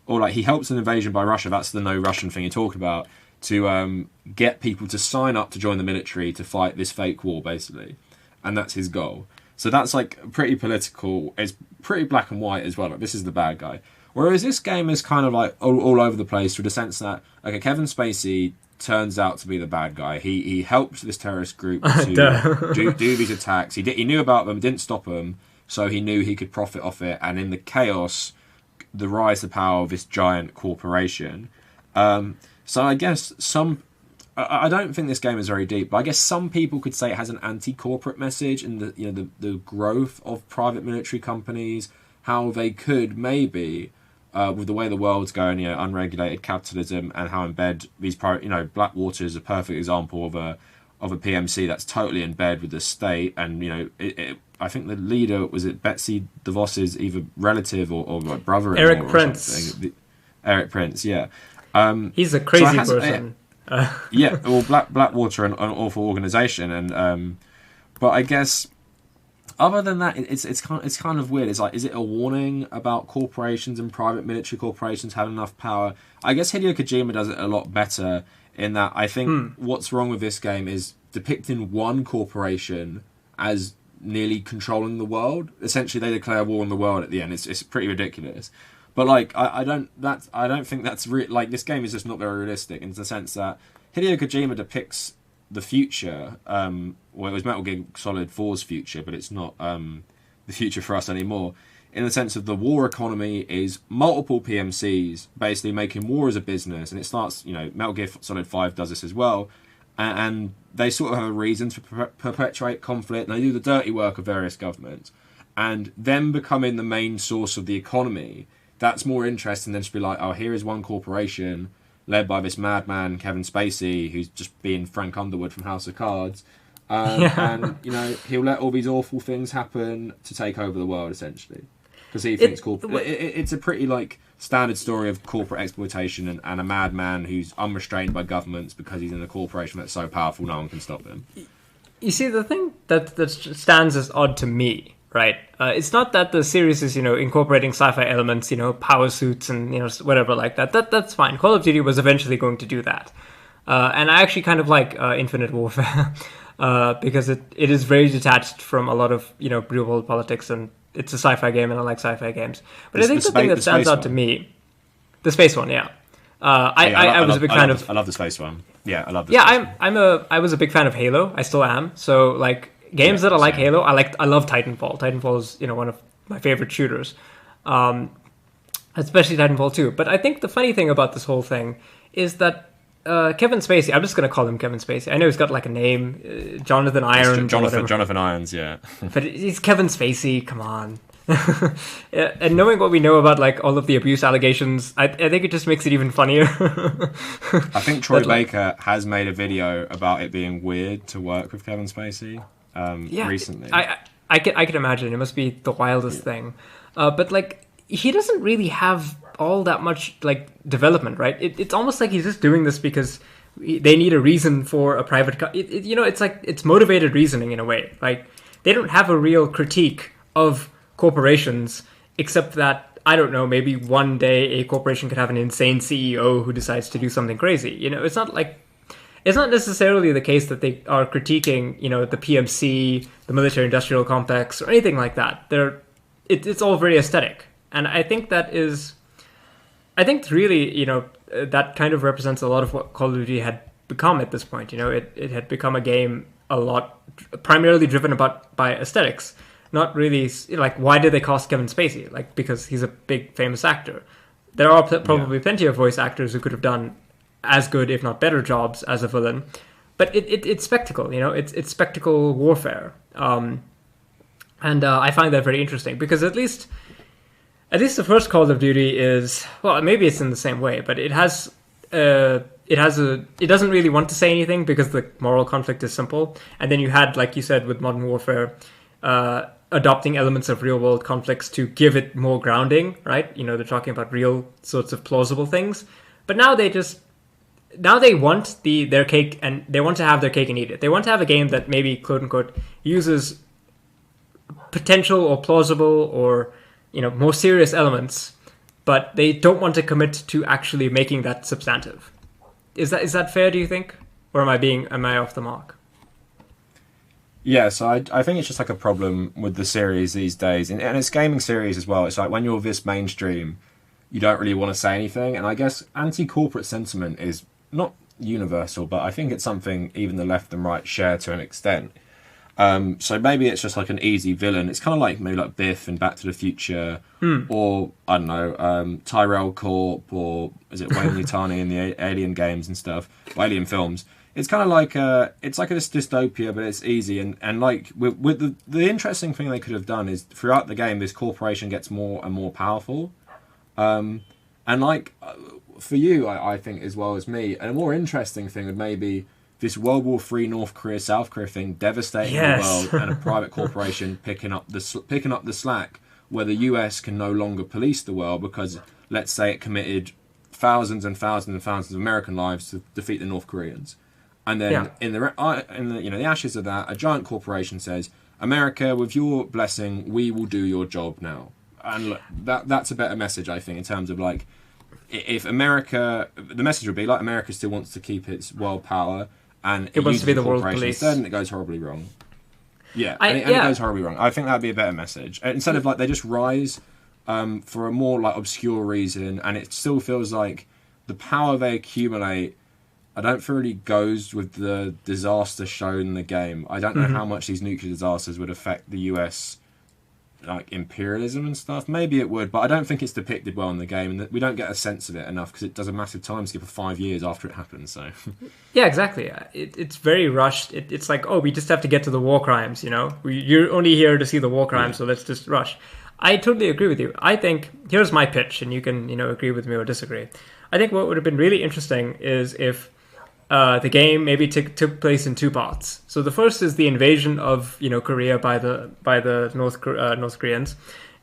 or like he helps an invasion by Russia. That's the no Russian thing you're talking about, to get people to sign up to join the military to fight this fake war, basically, and that's his goal. So that's like pretty political. It's pretty black and white as well. Like, this is the bad guy. Whereas this game is kind of like all over the place, to the sense that Kevin Spacey turns out to be the bad guy. He helped this terrorist group to do these attacks. He knew about them, didn't stop them, so he knew he could profit off it. And in the chaos, the rise to power of this giant corporation. So I guess I don't think this game is very deep, but I guess some people could say it has an anti-corporate message in the growth of private military companies, how they could maybe, with the way the world's going, unregulated capitalism, and how in bed these Blackwater is a perfect example of a PMC that's totally in bed with the state, and I think the leader was Betsy DeVos's either relative or like brother-in-law Eric Prince. Eric Prince, yeah. He's a crazy person. Well, Blackwater, an awful organisation, and but I guess other than that, it's kind of weird. It's like, is it a warning about corporations and private military corporations having enough power? I guess Hideo Kojima does it a lot better in that I think what's wrong with this game is depicting one corporation as nearly controlling the world. Essentially, they declare war on the world at the end. It's pretty ridiculous. But like, I don't think that's like this game is just not very realistic in the sense that Hideo Kojima depicts the future. Well, it was Metal Gear Solid 4's future, but it's not the future for us anymore. In the sense of the war economy is multiple PMCs basically making war as a business, and it starts. Metal Gear Solid 5 does this as well, and they sort of have a reason to perpetuate conflict. And they do the dirty work of various governments, and them becoming the main source of the economy. That's more interesting than to be like, oh, here is one corporation led by this madman Kevin Spacey, who's just being Frank Underwood from House of Cards, and he'll let all these awful things happen to take over the world essentially. Because he thinks it's a pretty like standard story of corporate exploitation and a madman who's unrestrained by governments because he's in a corporation that's so powerful no one can stop him. You see, the thing that stands as odd to me, right? It's not that the series is incorporating sci-fi elements, power suits and whatever like that. That's fine. Call of Duty was eventually going to do that, and I actually kind of like Infinite Warfare because it is very detached from a lot of real world politics, and it's a sci-fi game, and I like sci-fi games. But I think the thing that stands out to me, the space one, yeah. I was a big fan of. I love the space one. Yeah, I love. I was a big fan of Halo. I still am. So like games that I like Halo, I love Titanfall. Titanfall is one of my favorite shooters, especially Titanfall 2. But I think the funny thing about this whole thing is that Kevin Spacey. I'm just going to call him Kevin Spacey. I know he's got like a name, Jonathan Irons. Jonathan Irons, yeah. But he's Kevin Spacey. Come on. Yeah, and knowing what we know about like all of the abuse allegations, I think it just makes it even funnier. I think Troy Baker has made a video about it being weird to work with Kevin Spacey recently. I can imagine it must be the wildest thing, but like he doesn't really have all that much like development, right? It's almost like he's just doing this because they need a reason for a private it's like it's motivated reasoning in a way. Like they don't have a real critique of corporations, except that I don't know, maybe one day a corporation could have an insane CEO who decides to do something crazy. It's not necessarily the case that they are critiquing the PMC, the military industrial complex, or anything like that. It's all very aesthetic, and I think really, that kind of represents a lot of what Call of Duty had become at this point. It had become a game a lot primarily driven by aesthetics, not really like why did they cast Kevin Spacey? Like because he's a big famous actor. There are probably plenty of voice actors who could have done as good, if not better, jobs as a villain. But it's spectacle. It's spectacle warfare, and I find that very interesting because at least the first Call of Duty is, well, maybe it's in the same way, but it doesn't really want to say anything because the moral conflict is simple. And then you had, like you said, with Modern Warfare, adopting elements of real world conflicts to give it more grounding, right? They're talking about real sorts of plausible things. But now they want their cake, and they want to have their cake and eat it. They want to have a game that maybe, quote unquote, uses potential or plausible or more serious elements, but they don't want to commit to actually making that substantive. Is that fair, do you think? Or am I off the mark? Yeah, so I think it's just like a problem with the series these days, and it's gaming series as well. It's like when you're this mainstream, you don't really want to say anything, and I guess anti-corporate sentiment is not universal, but I think it's something even the left and right share to an extent. So maybe it's just like an easy villain. It's kind of like maybe like Biff in Back to the Future, or I don't know, Tyrell Corp, or is it Wayne Yutani in the Alien games and stuff, Alien films. It's kind of like it's like this dystopia, but it's easy and like with the interesting thing they could have done is throughout the game, this corporation gets more and more powerful, and like for you, I think as well as me, and a more interesting thing would maybe this World War III North Korea South Korea thing devastating the world, and a private corporation picking up the slack, where the US can no longer police the world because let's say it committed thousands and thousands and thousands of American lives to defeat the North Koreans. And then in the the ashes of that, a giant corporation says, "America, with your blessing, we will do your job now." And look, that's a better message, I think, in terms of like, if America, the message would be like America still wants to keep its world power, and it wants to be the world police. Instead, and it goes horribly wrong. Yeah, and it goes horribly wrong. I think that'd be a better message instead of like they just rise for a more like obscure reason, and it still feels like the power they accumulate, I don't feel really goes with the disaster shown in the game. I don't know how much these nuclear disasters would affect the US, like imperialism and stuff. Maybe it would, but I don't think it's depicted well in the game, and we don't get a sense of it enough because it does a massive time skip of 5 years after it happens. So Yeah, exactly. It's very rushed. It's like, oh, we just have to get to the war crimes, You're only here to see the war crimes, so let's just rush. I totally agree with you. I think, here's my pitch, and you can, agree with me or disagree. I think what would have been really interesting is if the game maybe took place in two parts. So the first is the invasion of Korea by the North Koreans,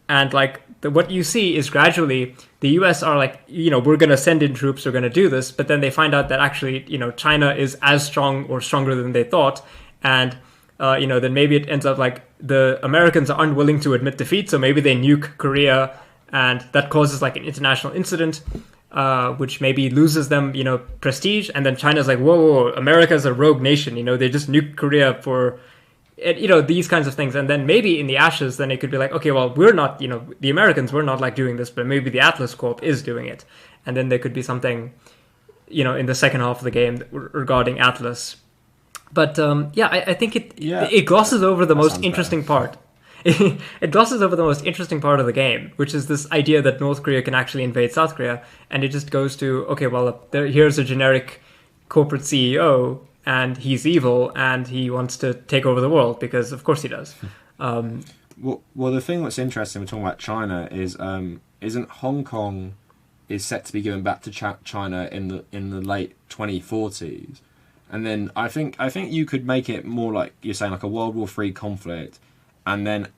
and like what you see is gradually the U.S. are like we're going to send in troops, we're going to do this, but then they find out that actually China is as strong or stronger than they thought, and then maybe it ends up like the Americans are unwilling to admit defeat, so maybe they nuke Korea, and that causes like an international incident. Which maybe loses them, prestige, and then China's like, whoa, America's a rogue nation, they just nuked Korea for, these kinds of things, and then maybe in the ashes, then it could be like, okay, well, we're not, the Americans, we're not like doing this, but maybe the Atlas Corp is doing it, and then there could be something, in the second half of the game regarding Atlas, but I think it glosses over the most interesting part. It glosses over the most interesting part of the game, which is this idea that North Korea can actually invade South Korea, and it just goes to, okay, well, here's a generic corporate CEO, and he's evil, and he wants to take over the world, because of course he does. Well, the thing that's interesting, we're talking about China, is isn't Hong Kong is set to be given back to China in the late 2040s, and then I think you could make it more like you're saying, like a World War III conflict. And then,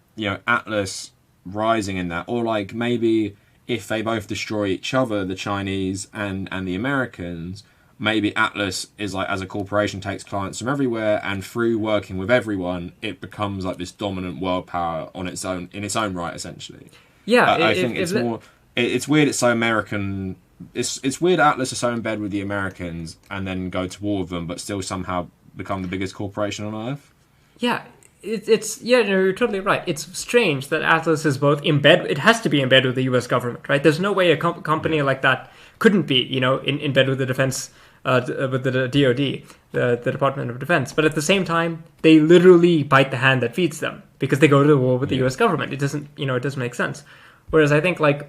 Atlas rising in that. Or, like, maybe if they both destroy each other, the Chinese and the Americans, maybe Atlas is, like, as a corporation, takes clients from everywhere, and through working with everyone, it becomes, like, this dominant world power in its own right, essentially. Yeah. I think it's more... It's weird it's so American... It's weird Atlas is so in bed with the Americans and then go to war with them, but still somehow become the biggest corporation on Earth. Yeah. You're totally right. It's strange that Atlas is both in bed. It has to be in bed with the U.S. government, right? There's no way a company like that couldn't be, in bed with the defense, with the DoD, the Department of Defense. But at the same time, they literally bite the hand that feeds them because they go to war with the U.S. government. It doesn't, it doesn't make sense. Whereas I think like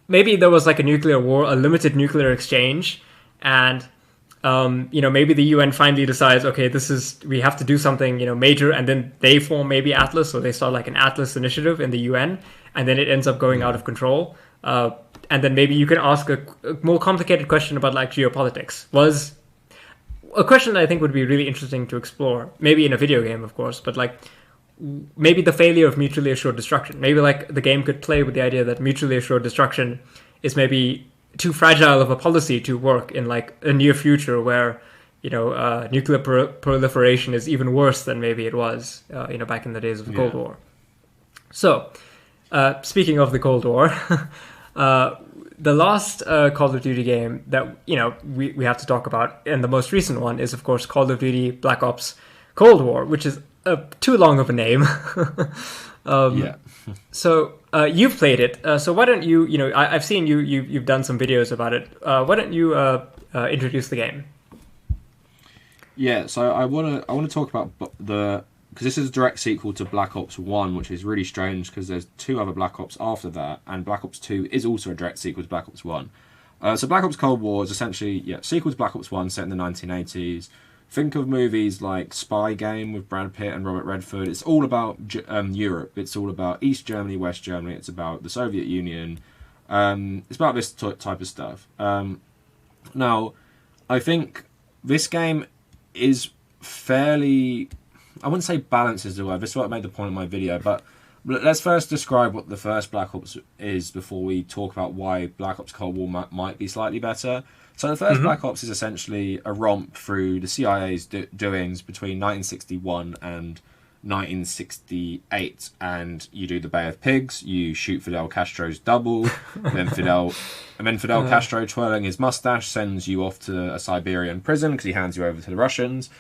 maybe there was like a nuclear war, a limited nuclear exchange, and maybe the UN finally decides, okay, we have to do something, major, and then they form maybe Atlas, so they start like an Atlas initiative in the UN, and then it ends up going out of control. And then maybe you can ask a more complicated question about like geopolitics. Was a question that I think would be really interesting to explore, maybe in a video game, of course, but like maybe the failure of mutually assured destruction. Maybe like the game could play with the idea that mutually assured destruction is maybe too fragile of a policy to work in like a near future where nuclear proliferation is even worse than maybe it was back in the days of the Cold War. So speaking of the Cold War, the last Call of Duty game that we have to talk about, and the most recent one, is of course Call of Duty Black Ops Cold War, which is too long of a name. So you've played it. So why don't you? I've seen you've done some videos about it. Why don't you introduce the game? Yeah. So I want to talk about because this is a direct sequel to Black Ops 1, which is really strange because there's two other Black Ops after that, and Black Ops 2 is also a direct sequel to Black Ops 1. So Black Ops Cold War is essentially sequel to Black Ops 1 set in the 1980s. Think of movies like Spy Game with Brad Pitt and Robert Redford. It's all about Europe. It's all about East Germany, West Germany. It's about the Soviet Union. It's about this type of stuff. Now, I think this game is fairly... I wouldn't say balanced is the word. This is what I made the point in my video. But let's first describe what the first Black Ops is before we talk about why Black Ops Cold War might be slightly better. So the first Black Ops is essentially a romp through the CIA's doings between 1961 and 1968, and you do the Bay of Pigs, you shoot Fidel Castro's double, then Fidel Castro, twirling his mustache, sends you off to a Siberian prison because he hands you over to the Russians.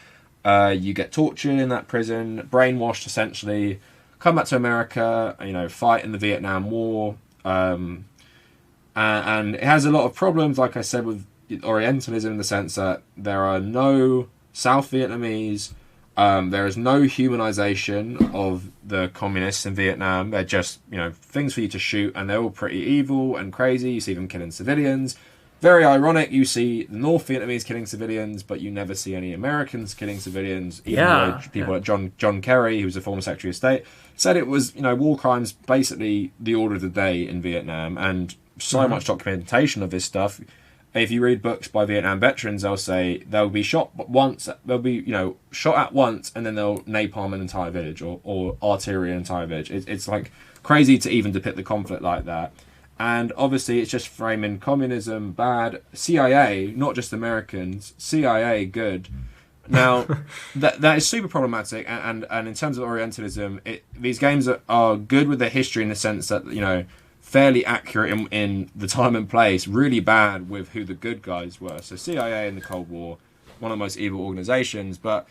You get tortured in that prison, brainwashed essentially, come back to America, fight in the Vietnam War. And it has a lot of problems, like I said, with Orientalism in the sense that there are no South Vietnamese, there is no humanization of the communists in Vietnam. They're just, things for you to shoot, and they're all pretty evil and crazy. You see them killing civilians. Very ironic, you see the North Vietnamese killing civilians, but you never see any Americans killing civilians. Even though people like John Kerry, who was a former Secretary of State, said it was, war crimes basically the order of the day in Vietnam, and so much documentation of this stuff. If you read books by Vietnam veterans, they'll say they'll be shot once, they'll be, shot at once, and then they'll napalm an entire village or artillery an entire village. It's like crazy to even depict the conflict like that. And obviously it's just framing communism bad, CIA, not just Americans, CIA good. Now, that is super problematic, and in terms of Orientalism, these games are good with their history in the sense that, fairly accurate in the time and place, really bad with who the good guys were. So CIA in the Cold War, one of the most evil organizations, but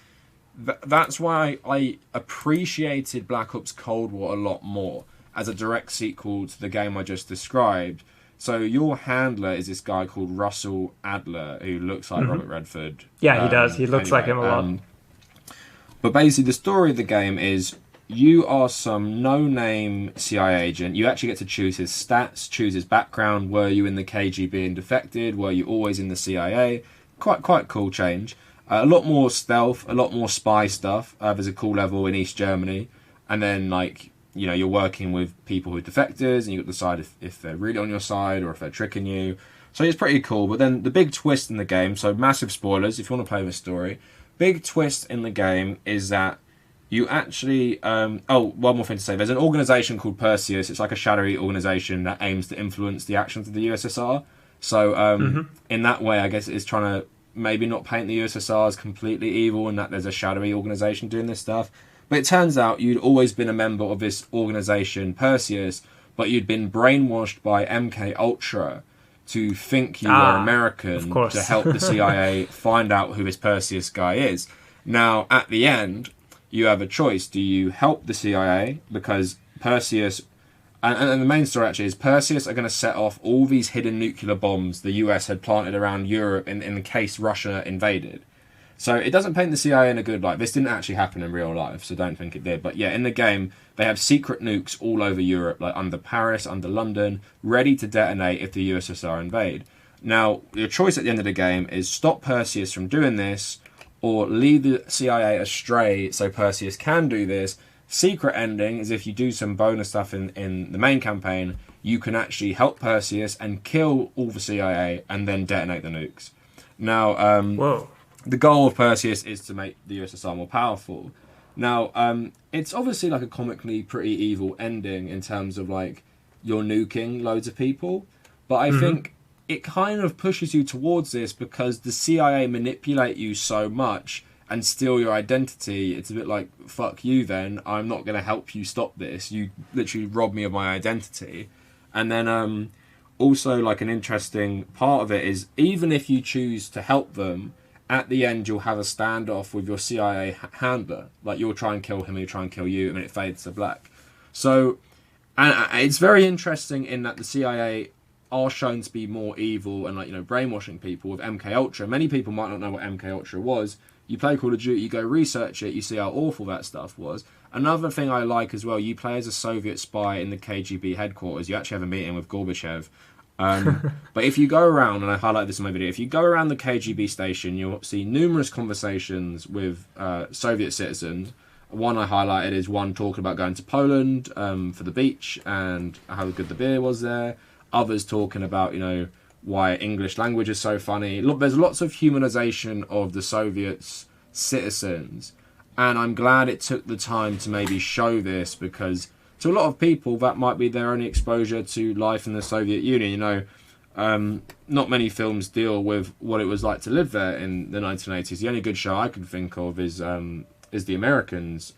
that's why I appreciated Black Ops Cold War a lot more as a direct sequel to the game I just described. So your handler is this guy called Russell Adler, who looks like Robert Redford. Yeah, he does. He looks like him a lot. But basically the story of the game is you are some no-name CIA agent. You actually get to choose his stats, choose his background. Were you in the KGB and defected? Were you always in the CIA? Quite cool change. A lot more stealth, a lot more spy stuff. There's a cool level in East Germany. And then, you're working with people who are defectors, and you've got to decide if they're really on your side or if they're tricking you. So it's pretty cool. But then the big twist in the game, so massive spoilers if you want to play this story, big twist in the game is that you actually... one more thing to say. There's an organisation called Perseus. It's like a shadowy organisation that aims to influence the actions of the USSR. So in that way, I guess it's trying to maybe not paint the USSR as completely evil and that there's a shadowy organisation doing this stuff. But it turns out you'd always been a member of this organisation, Perseus, but you'd been brainwashed by MK Ultra to think you were American to help the CIA find out who this Perseus guy is. Now, at the end, you have a choice. Do you help the CIA? Because Perseus... And the main story actually is Perseus are going to set off all these hidden nuclear bombs the US had planted around Europe in case Russia invaded. So it doesn't paint the CIA in a good light. This didn't actually happen in real life, so don't think it did. But yeah, in the game, they have secret nukes all over Europe, like under Paris, under London, ready to detonate if the USSR invade. Now, your choice at the end of the game is stop Perseus from doing this, or lead the CIA astray so Perseus can do this. Secret ending is if you do some bonus stuff in the main campaign, you can actually help Perseus and kill all the CIA and then detonate the nukes. Now, the goal of Perseus is to make the USSR more powerful. Now, it's obviously like a comically pretty evil ending in terms of you're nuking loads of people, but I think it kind of pushes you towards this because the CIA manipulate you so much and steal your identity. It's a bit like, fuck you then, I'm not going to help you stop this. You literally robbed me of my identity. And then also an interesting part of it is even if you choose to help them, at the end you'll have a standoff with your CIA handler. You'll try and kill him, he'll try and kill you, and it fades to black. So, and it's very interesting in that the CIA are shown to be more evil and brainwashing people with MK Ultra. Many people might not know what MK Ultra was. You play Call of Duty, you go research it, you see how awful that stuff was. Another thing I like as well, you play as a Soviet spy in the KGB headquarters. You actually have a meeting with Gorbachev. But if you go around, and I highlight this in my video, if you go around the KGB station, you'll see numerous conversations with Soviet citizens. One I highlighted is one talking about going to Poland for the beach and how good the beer was there. Others talking about, why English language is so funny. Look, there's lots of humanization of the Soviets' citizens, and I'm glad it took the time to maybe show this because to a lot of people that might be their only exposure to life in the Soviet Union. Not many films deal with what it was like to live there in the 1980s. The only good show I can think of is The Americans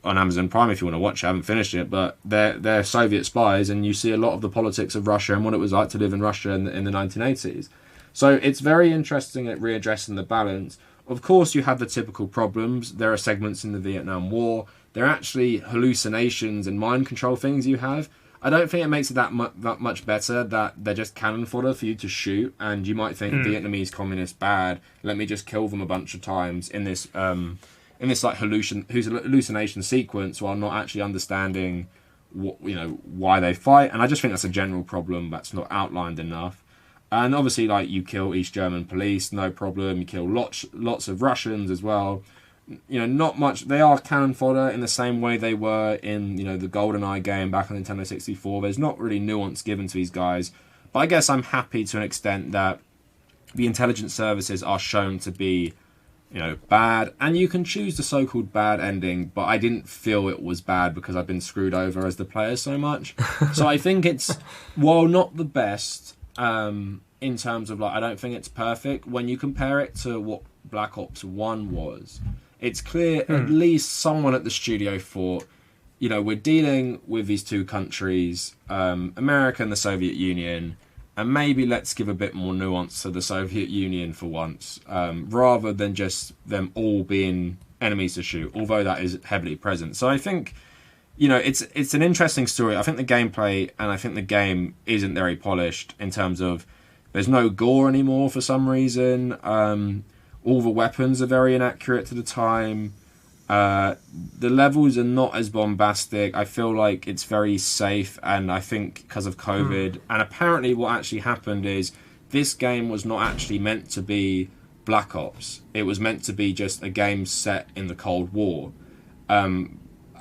on Amazon Prime if you want to watch it. I haven't finished it, but they're Soviet spies, and you see a lot of the politics of Russia and what it was like to live in Russia in the 1980s. So it's very interesting at readdressing the balance. Of course, you have the typical problems. There are segments in the Vietnam War. There are actually hallucinations and mind control things you have. I don't think it makes it that much better that they're just cannon fodder for you to shoot, and you might think Vietnamese communists bad. Let me just kill them a bunch of times in this like hallucination sequence while not actually understanding why they fight. And I just think that's a general problem that's not outlined enough. And obviously, like, you kill East German police, no problem. You kill lots of Russians as well. Not much. They are cannon fodder in the same way they were in, the GoldenEye game back on Nintendo 64. There's not really nuance given to these guys. But I guess I'm happy to an extent that the intelligence services are shown to be, bad. And you can choose the so-called bad ending, but I didn't feel it was bad because I've been screwed over as the player so much. So I think it's, while not the best, in terms of, like, I don't think it's perfect. When you compare it to what Black Ops 1 was, it's clear at least someone at the studio thought, we're dealing with these two countries, America and the Soviet Union, and maybe let's give a bit more nuance to the Soviet Union for once, rather than just them all being enemies to shoot, although that is heavily present. So I think, it's an interesting story. I think the gameplay and I think the game isn't very polished in terms of there's no gore anymore for some reason. All the weapons are very inaccurate to the time. The levels are not as bombastic. I feel like it's very safe, and I think because of COVID, and apparently what actually happened is this game was not actually meant to be Black Ops. It was meant to be just a game set in the Cold War.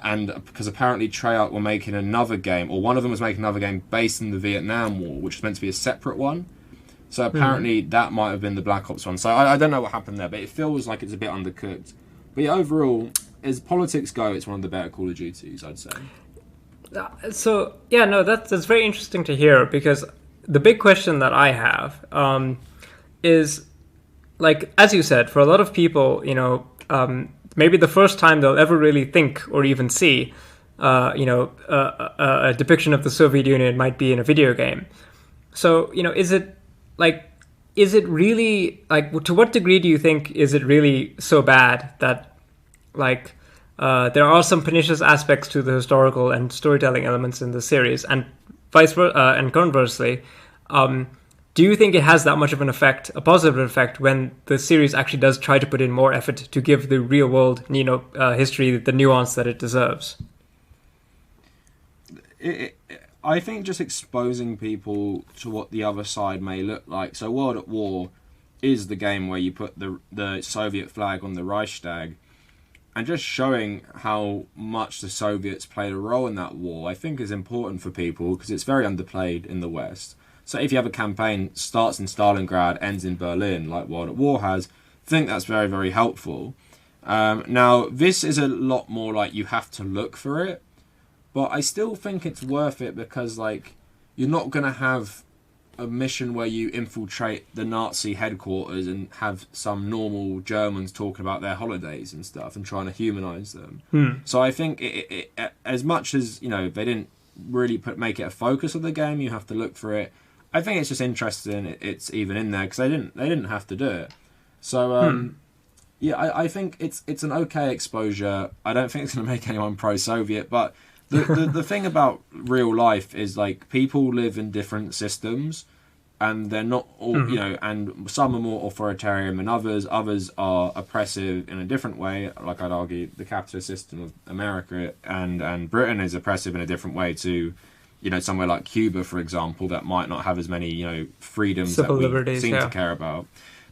And because apparently Treyarch were making another game, or one of them was making another game based in the Vietnam War, which was meant to be a separate one. So apparently that might have been the Black Ops one. So I don't know what happened there, but it feels like it's a bit undercooked. But yeah, overall, as politics go, it's one of the better Call of Duties, I'd say. So, yeah, no, that's very interesting to hear, because the big question that I have is, like, as you said, for a lot of people, maybe the first time they'll ever really think or even see, a depiction of the Soviet Union might be in a video game. So, is it really, like, to what degree do you think is it really so bad that, like, there are some pernicious aspects to the historical and storytelling elements in the series, and vice versa, and conversely, do you think it has that much of an effect, a positive effect, when the series actually does try to put in more effort to give the real world, history the nuance that it deserves? I think just exposing people to what the other side may look like. So World at War is the game where you put the Soviet flag on the Reichstag, and just showing how much the Soviets played a role in that war, I think is important for people, because it's very underplayed in the West. So if you have a campaign starts in Stalingrad, ends in Berlin, like World at War has, I think that's very, very helpful. Now, this is a lot more like you have to look for it. But I still think it's worth it because, like, you're not going to have a mission where you infiltrate the Nazi headquarters and have some normal Germans talking about their holidays and stuff and trying to humanize them. So I think it, as much as, they didn't really make it a focus of the game, you have to look for it. I think it's just interesting it's even in there because they didn't have to do it. So, yeah, I think it's an okay exposure. I don't think it's going to make anyone pro-Soviet, but the thing about real life is, like, people live in different systems, and they're not all, and some are more authoritarian than others. Others are oppressive in a different way. Like, I'd argue the capitalist system of America and Britain is oppressive in a different way to, somewhere like Cuba, for example, that might not have as many, freedoms civil that we liberties, seem to care about.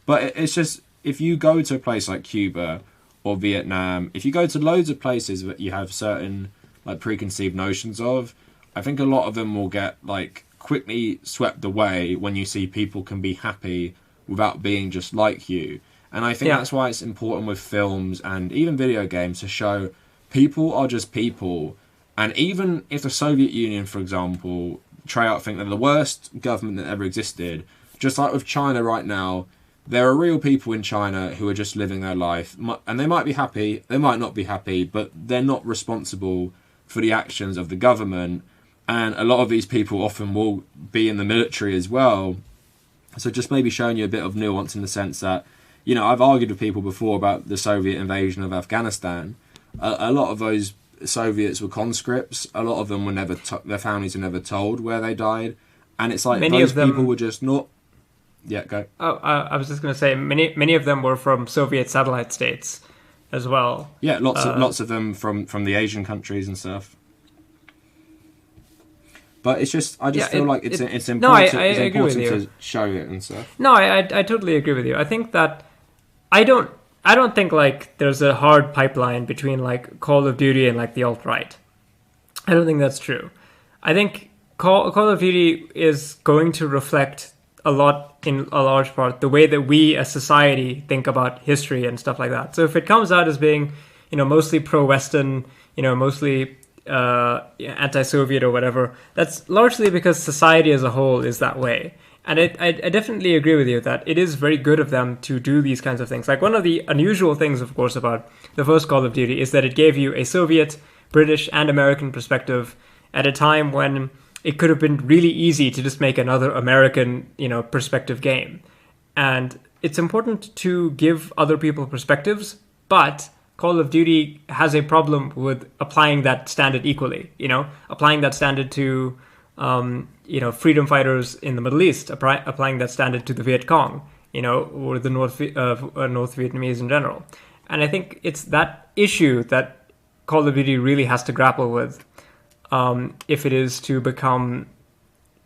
But it's just, if you go to a place like Cuba or Vietnam, if you go to loads of places that you have certain, like, preconceived notions of, I think a lot of them will get, like, quickly swept away when you see people can be happy without being just like you. And I think that's why it's important with films and even video games to show people are just people. And even if the Soviet Union, for example, Treyarch think they're the worst government that ever existed, just like with China right now, there are real people in China who are just living their life. And they might be happy, they might not be happy, but they're not responsible for the actions of the government, and a lot of these people often will be in the military as well. So just maybe showing you a bit of nuance in the sense that, I've argued with people before about the Soviet invasion of Afghanistan. A lot of those Soviets were conscripts. A lot of them were never their families were never told where they died, and it's like Many those of them, people were just not. Yeah, go. Oh, I was just going to say many of them were from Soviet satellite states as well. Yeah, lots of them from the Asian countries and stuff. But it's just I feel like it's important. No, it's agree with important you. to show it and stuff. No, I totally agree with you. I think that I don't think like there's a hard pipeline between like Call of Duty and like the alt-right. I don't think that's true. I think Call of Duty is going to reflect a lot, in a large part, the way that we as society think about history and stuff like that. So if it comes out as being, mostly pro-Western, mostly anti-Soviet or whatever, that's largely because society as a whole is that way. And I definitely agree with you that it is very good of them to do these kinds of things. Like one of the unusual things, of course, about the first Call of Duty is that it gave you a Soviet, British, and American perspective at a time when it could have been really easy to just make another American, perspective game. And it's important to give other people perspectives, but Call of Duty has a problem with applying that standard equally, applying that standard to, freedom fighters in the Middle East, applying that standard to the Viet Cong, or the North Vietnamese in general. And I think it's that issue that Call of Duty really has to grapple with, if it is to become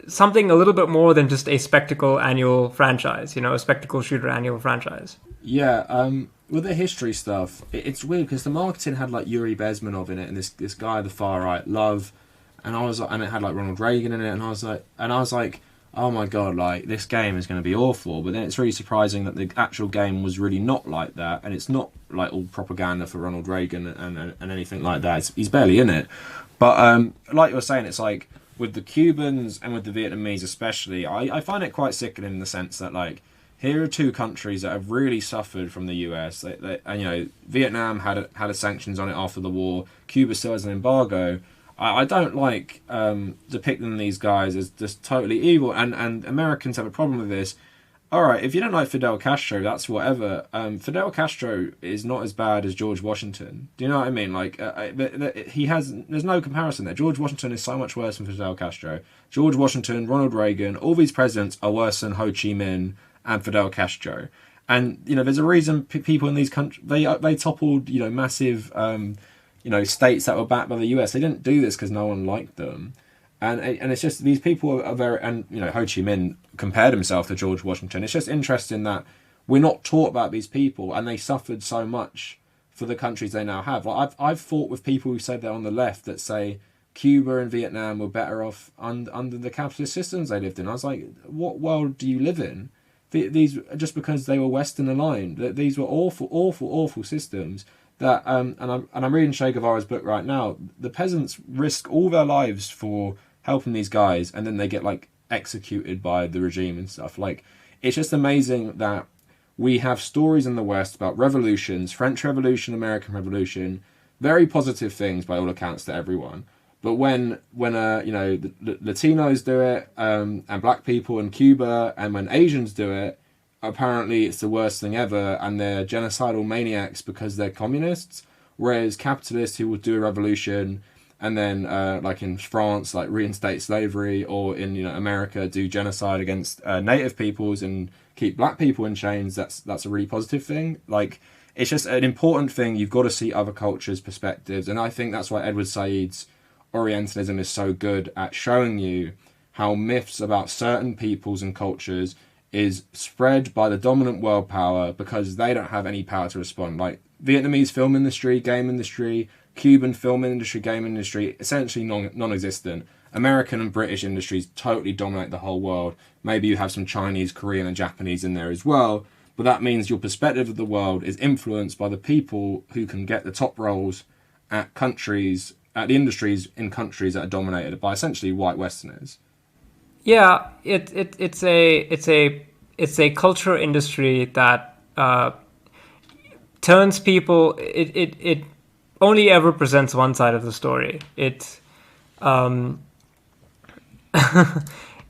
something a little bit more than just a spectacle annual franchise, a spectacle shooter annual franchise. Yeah, with the history stuff, it's weird because the marketing had like Yuri Bezmenov in it, and this guy, the far right, Love, and I was like, and it had like Ronald Reagan in it, and I was like, oh my god, like this game is going to be awful. But then it's really surprising that the actual game was really not like that, and it's not like all propaganda for Ronald Reagan and anything like that. He's barely in it. But like you were saying, it's like with the Cubans and with the Vietnamese especially, I find it quite sickening in the sense that like here are two countries that have really suffered from the US. And Vietnam had a sanctions on it after the war. Cuba still has an embargo. I don't like depicting these guys as just totally evil, and Americans have a problem with this. All right, if you don't like Fidel Castro, that's whatever. Fidel Castro is not as bad as George Washington. Do you know what I mean? Like, there's no comparison there. George Washington is so much worse than Fidel Castro. George Washington, Ronald Reagan, all these presidents are worse than Ho Chi Minh and Fidel Castro. And, there's a reason people in these countries, they toppled, massive, states that were backed by the US. They didn't do this because no one liked them. And it's just, these people are very, and, Ho Chi Minh compared himself to George Washington. It's just interesting that we're not taught about these people, and they suffered so much for the countries they now have. Like I've fought with people who said they're on the left that say Cuba and Vietnam were better off under the capitalist systems they lived in. I was like, what world do you live in? These, just because they were Western aligned, these were awful systems. That and I'm reading Che Guevara's book right now. The peasants risk all their lives for helping these guys, and then they get like executed by the regime and stuff. Like, it's just amazing that we have stories in the West about revolutions, French Revolution, American Revolution, very positive things by all accounts to everyone. But when the Latinos do it, and black people in Cuba, and when Asians do it, apparently it's the worst thing ever, and they're genocidal maniacs because they're communists. Whereas capitalists who would do a revolution and then, like in France, like reinstate slavery, or in America, do genocide against native peoples and keep black people in chains, that's a really positive thing. Like, it's just an important thing. You've got to see other cultures' perspectives, and I think that's why Edward Said's Orientalism is so good at showing you how myths about certain peoples and cultures is spread by the dominant world power because they don't have any power to respond. Like Vietnamese film industry, game industry, Cuban film industry, game industry, essentially non-existent. American and British industries totally dominate the whole world. Maybe you have some Chinese, Korean and Japanese in there as well, but that means your perspective of the world is influenced by the people who can get the top roles at the industries in countries that are dominated by essentially white Westerners. Yeah, it's a culture industry that turns people. It only ever presents one side of the story. It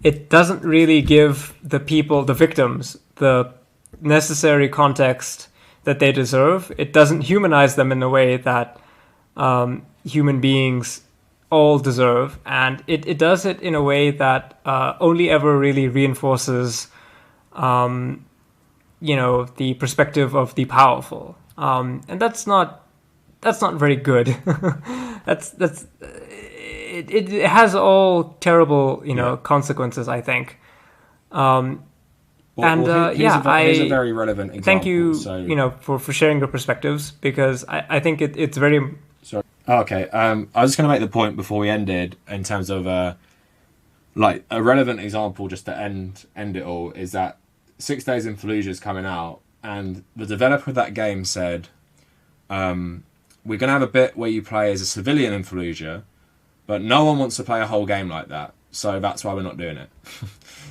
it doesn't really give the people, the victims, the necessary context that they deserve. It doesn't humanize them in a way that human beings all deserve, and it does it in a way that only ever really reinforces, the perspective of the powerful, and that's not very good. that's it has all terrible consequences, I think. Here's a very relevant example. Thank you, for sharing your perspectives, because I think it's very. Sorry. Okay. I was just going to make the point before we ended in terms of like a relevant example, just to end it all, is that 6 Days in Fallujah is coming out, and the developer of that game said, we're going to have a bit where you play as a civilian in Fallujah, but no one wants to play a whole game like that, so that's why we're not doing it.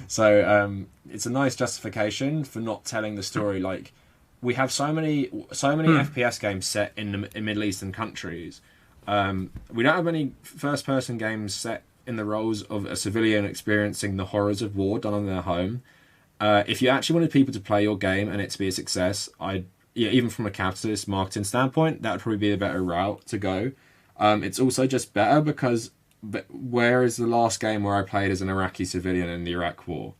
So it's a nice justification for not telling the story. Like, we have so many FPS games set in Middle Eastern countries. We don't have any first-person games set in the roles of a civilian experiencing the horrors of war done on their home. If you actually wanted people to play your game and it to be a success, even from a capitalist marketing standpoint, that would probably be a better route to go. It's also just better because where is the last game where I played as an Iraqi civilian in the Iraq War?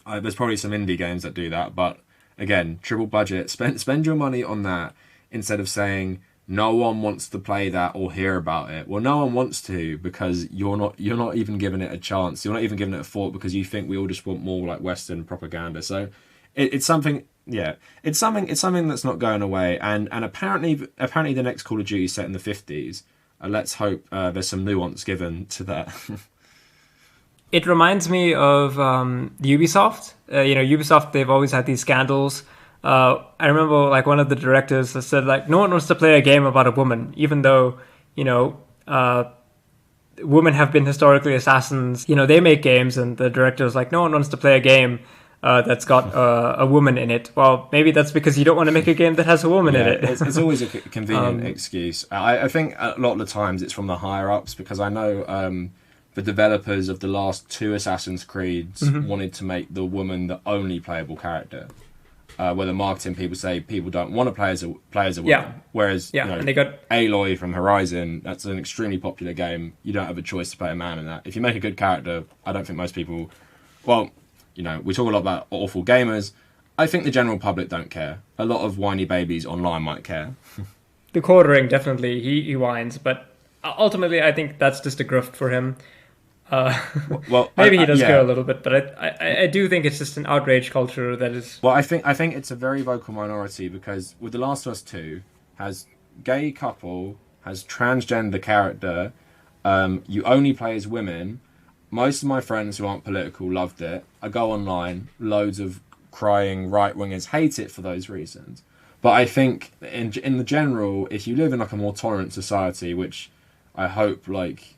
There's probably some indie games that do that, but again, triple budget. Spend your money on that instead of saying no one wants to play that or hear about it. Well, no one wants to, because you're not even giving it a chance. You're not even giving it a thought, because you think we all just want more like Western propaganda. So it's something. Yeah, it's something that's not going away. And apparently the next Call of Duty is set in the 50s. Let's hope there's some nuance given to that. It reminds me of Ubisoft. Ubisoft, they've always had these scandals. I remember like one of the directors said like, no one wants to play a game about a woman, even though, women have been historically assassins. They make games, and the director was like, no one wants to play a game that's got a woman in it. Well, maybe that's because you don't want to make a game that has a woman in it. It's always a convenient excuse. I think a lot of the times it's from the higher-ups, because I know the developers of the last 2 Assassin's Creeds wanted to make the woman the only playable character. Where the marketing people say people don't want to play as a woman. Yeah. Whereas, and they got Aloy from Horizon, that's an extremely popular game. You don't have a choice to play a man in that. If you make a good character, I don't think most people... Well, we talk a lot about awful gamers. I think the general public don't care. A lot of whiny babies online might care. The quartering, definitely, he whines, but ultimately I think that's just a grift for him. Maybe he does care a little bit, but I do think it's just an outrage culture that is... Well, I think it's a very vocal minority, because with The Last of Us 2, has gay couple, has transgender character, you only play as women. Most of my friends who aren't political loved it. I go online, loads of crying right-wingers hate it for those reasons. But I think in the general, if you live in like a more tolerant society, which I hope like...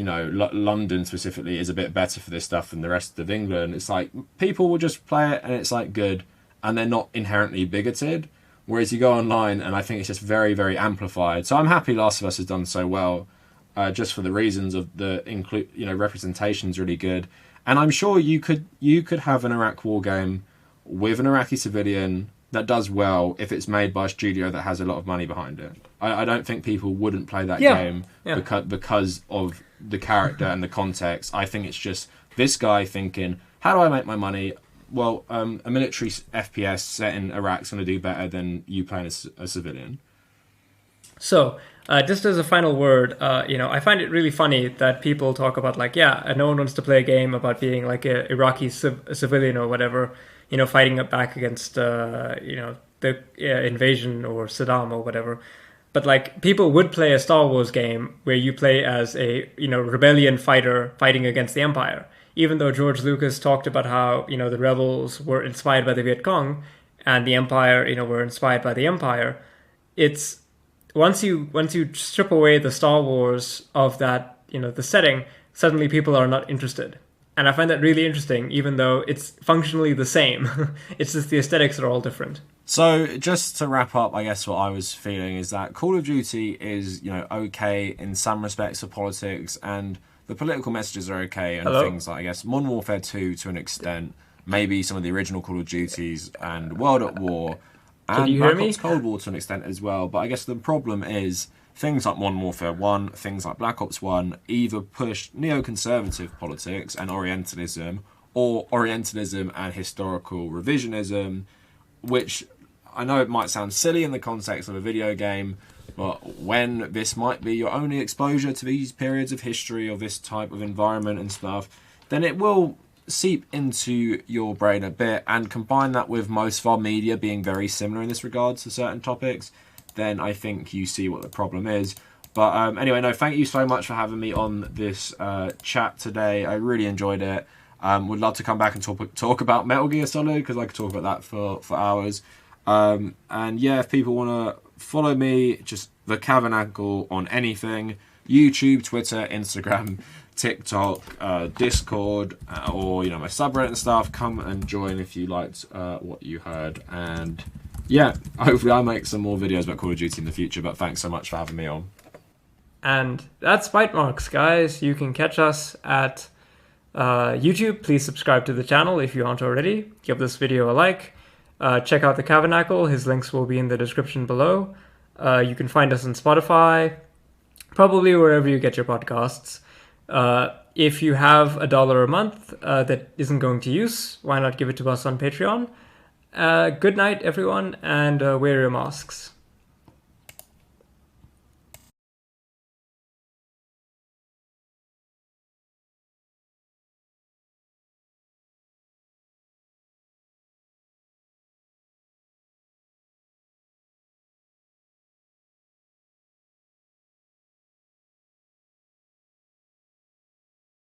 London specifically is a bit better for this stuff than the rest of England. It's like people will just play it and it's like good, and they're not inherently bigoted. Whereas you go online and I think it's just very, very amplified. So I'm happy Last of Us has done so well, just for the reasons of the representation's really good. And I'm sure you could have an Iraq war game with an Iraqi civilian that does well if it's made by a studio that has a lot of money behind it. I don't think people wouldn't play that game because of the character and the context. I think it's just this guy thinking, how do I make my money? Well, a military FPS set in Iraq's going to do better than you playing as a civilian. So, just as a final word, I find it really funny that people talk about no one wants to play a game about being like a Iraqi civilian or whatever, fighting back against, the invasion or Saddam or whatever. But like people would play a Star Wars game where you play as a rebellion fighter fighting against the Empire. Even though George Lucas talked about how the rebels were inspired by the Viet Cong and the Empire were inspired by the Empire, it's once you strip away the Star Wars of that the setting, suddenly people are not interested. And I find that really interesting, even though it's functionally the same. It's just the aesthetics are all different. So just to wrap up, I guess what I was feeling is that Call of Duty is, okay in some respects for politics, and the political messages are okay, and things like, I guess, Modern Warfare 2 to an extent, maybe some of the original Call of Duties and World at War, and Black Ops Cold War to an extent as well. But I guess the problem is things like Modern Warfare 1, things like Black Ops 1, either pushed neoconservative politics and Orientalism, or Orientalism and historical revisionism, which I know it might sound silly in the context of a video game, but when this might be your only exposure to these periods of history or this type of environment and stuff, then it will seep into your brain a bit, and combine that with most of our media being very similar in this regard to certain topics, then I think you see what the problem is. But anyway, no, thank you so much for having me on this chat today. I really enjoyed it. Would love to come back and talk about Metal Gear Solid, because I could talk about that for hours. And yeah, if people want to follow me, just the Kavernacle on anything: YouTube, Twitter, Instagram, TikTok, Discord, or my subreddit and stuff. Come and join if you liked what you heard. And yeah, hopefully I'll make some more videos about Call of Duty in the future. But thanks so much for having me on. And that's Byte Marx, guys. You can catch us at YouTube. Please subscribe to the channel if you aren't already. Give this video a like. Check out the Kavernacle. His links will be in the description below. You can find us on Spotify, probably wherever you get your podcasts. If you have $1 a month that isn't going to use, why not give it to us on Patreon? Good night, everyone, and wear your masks.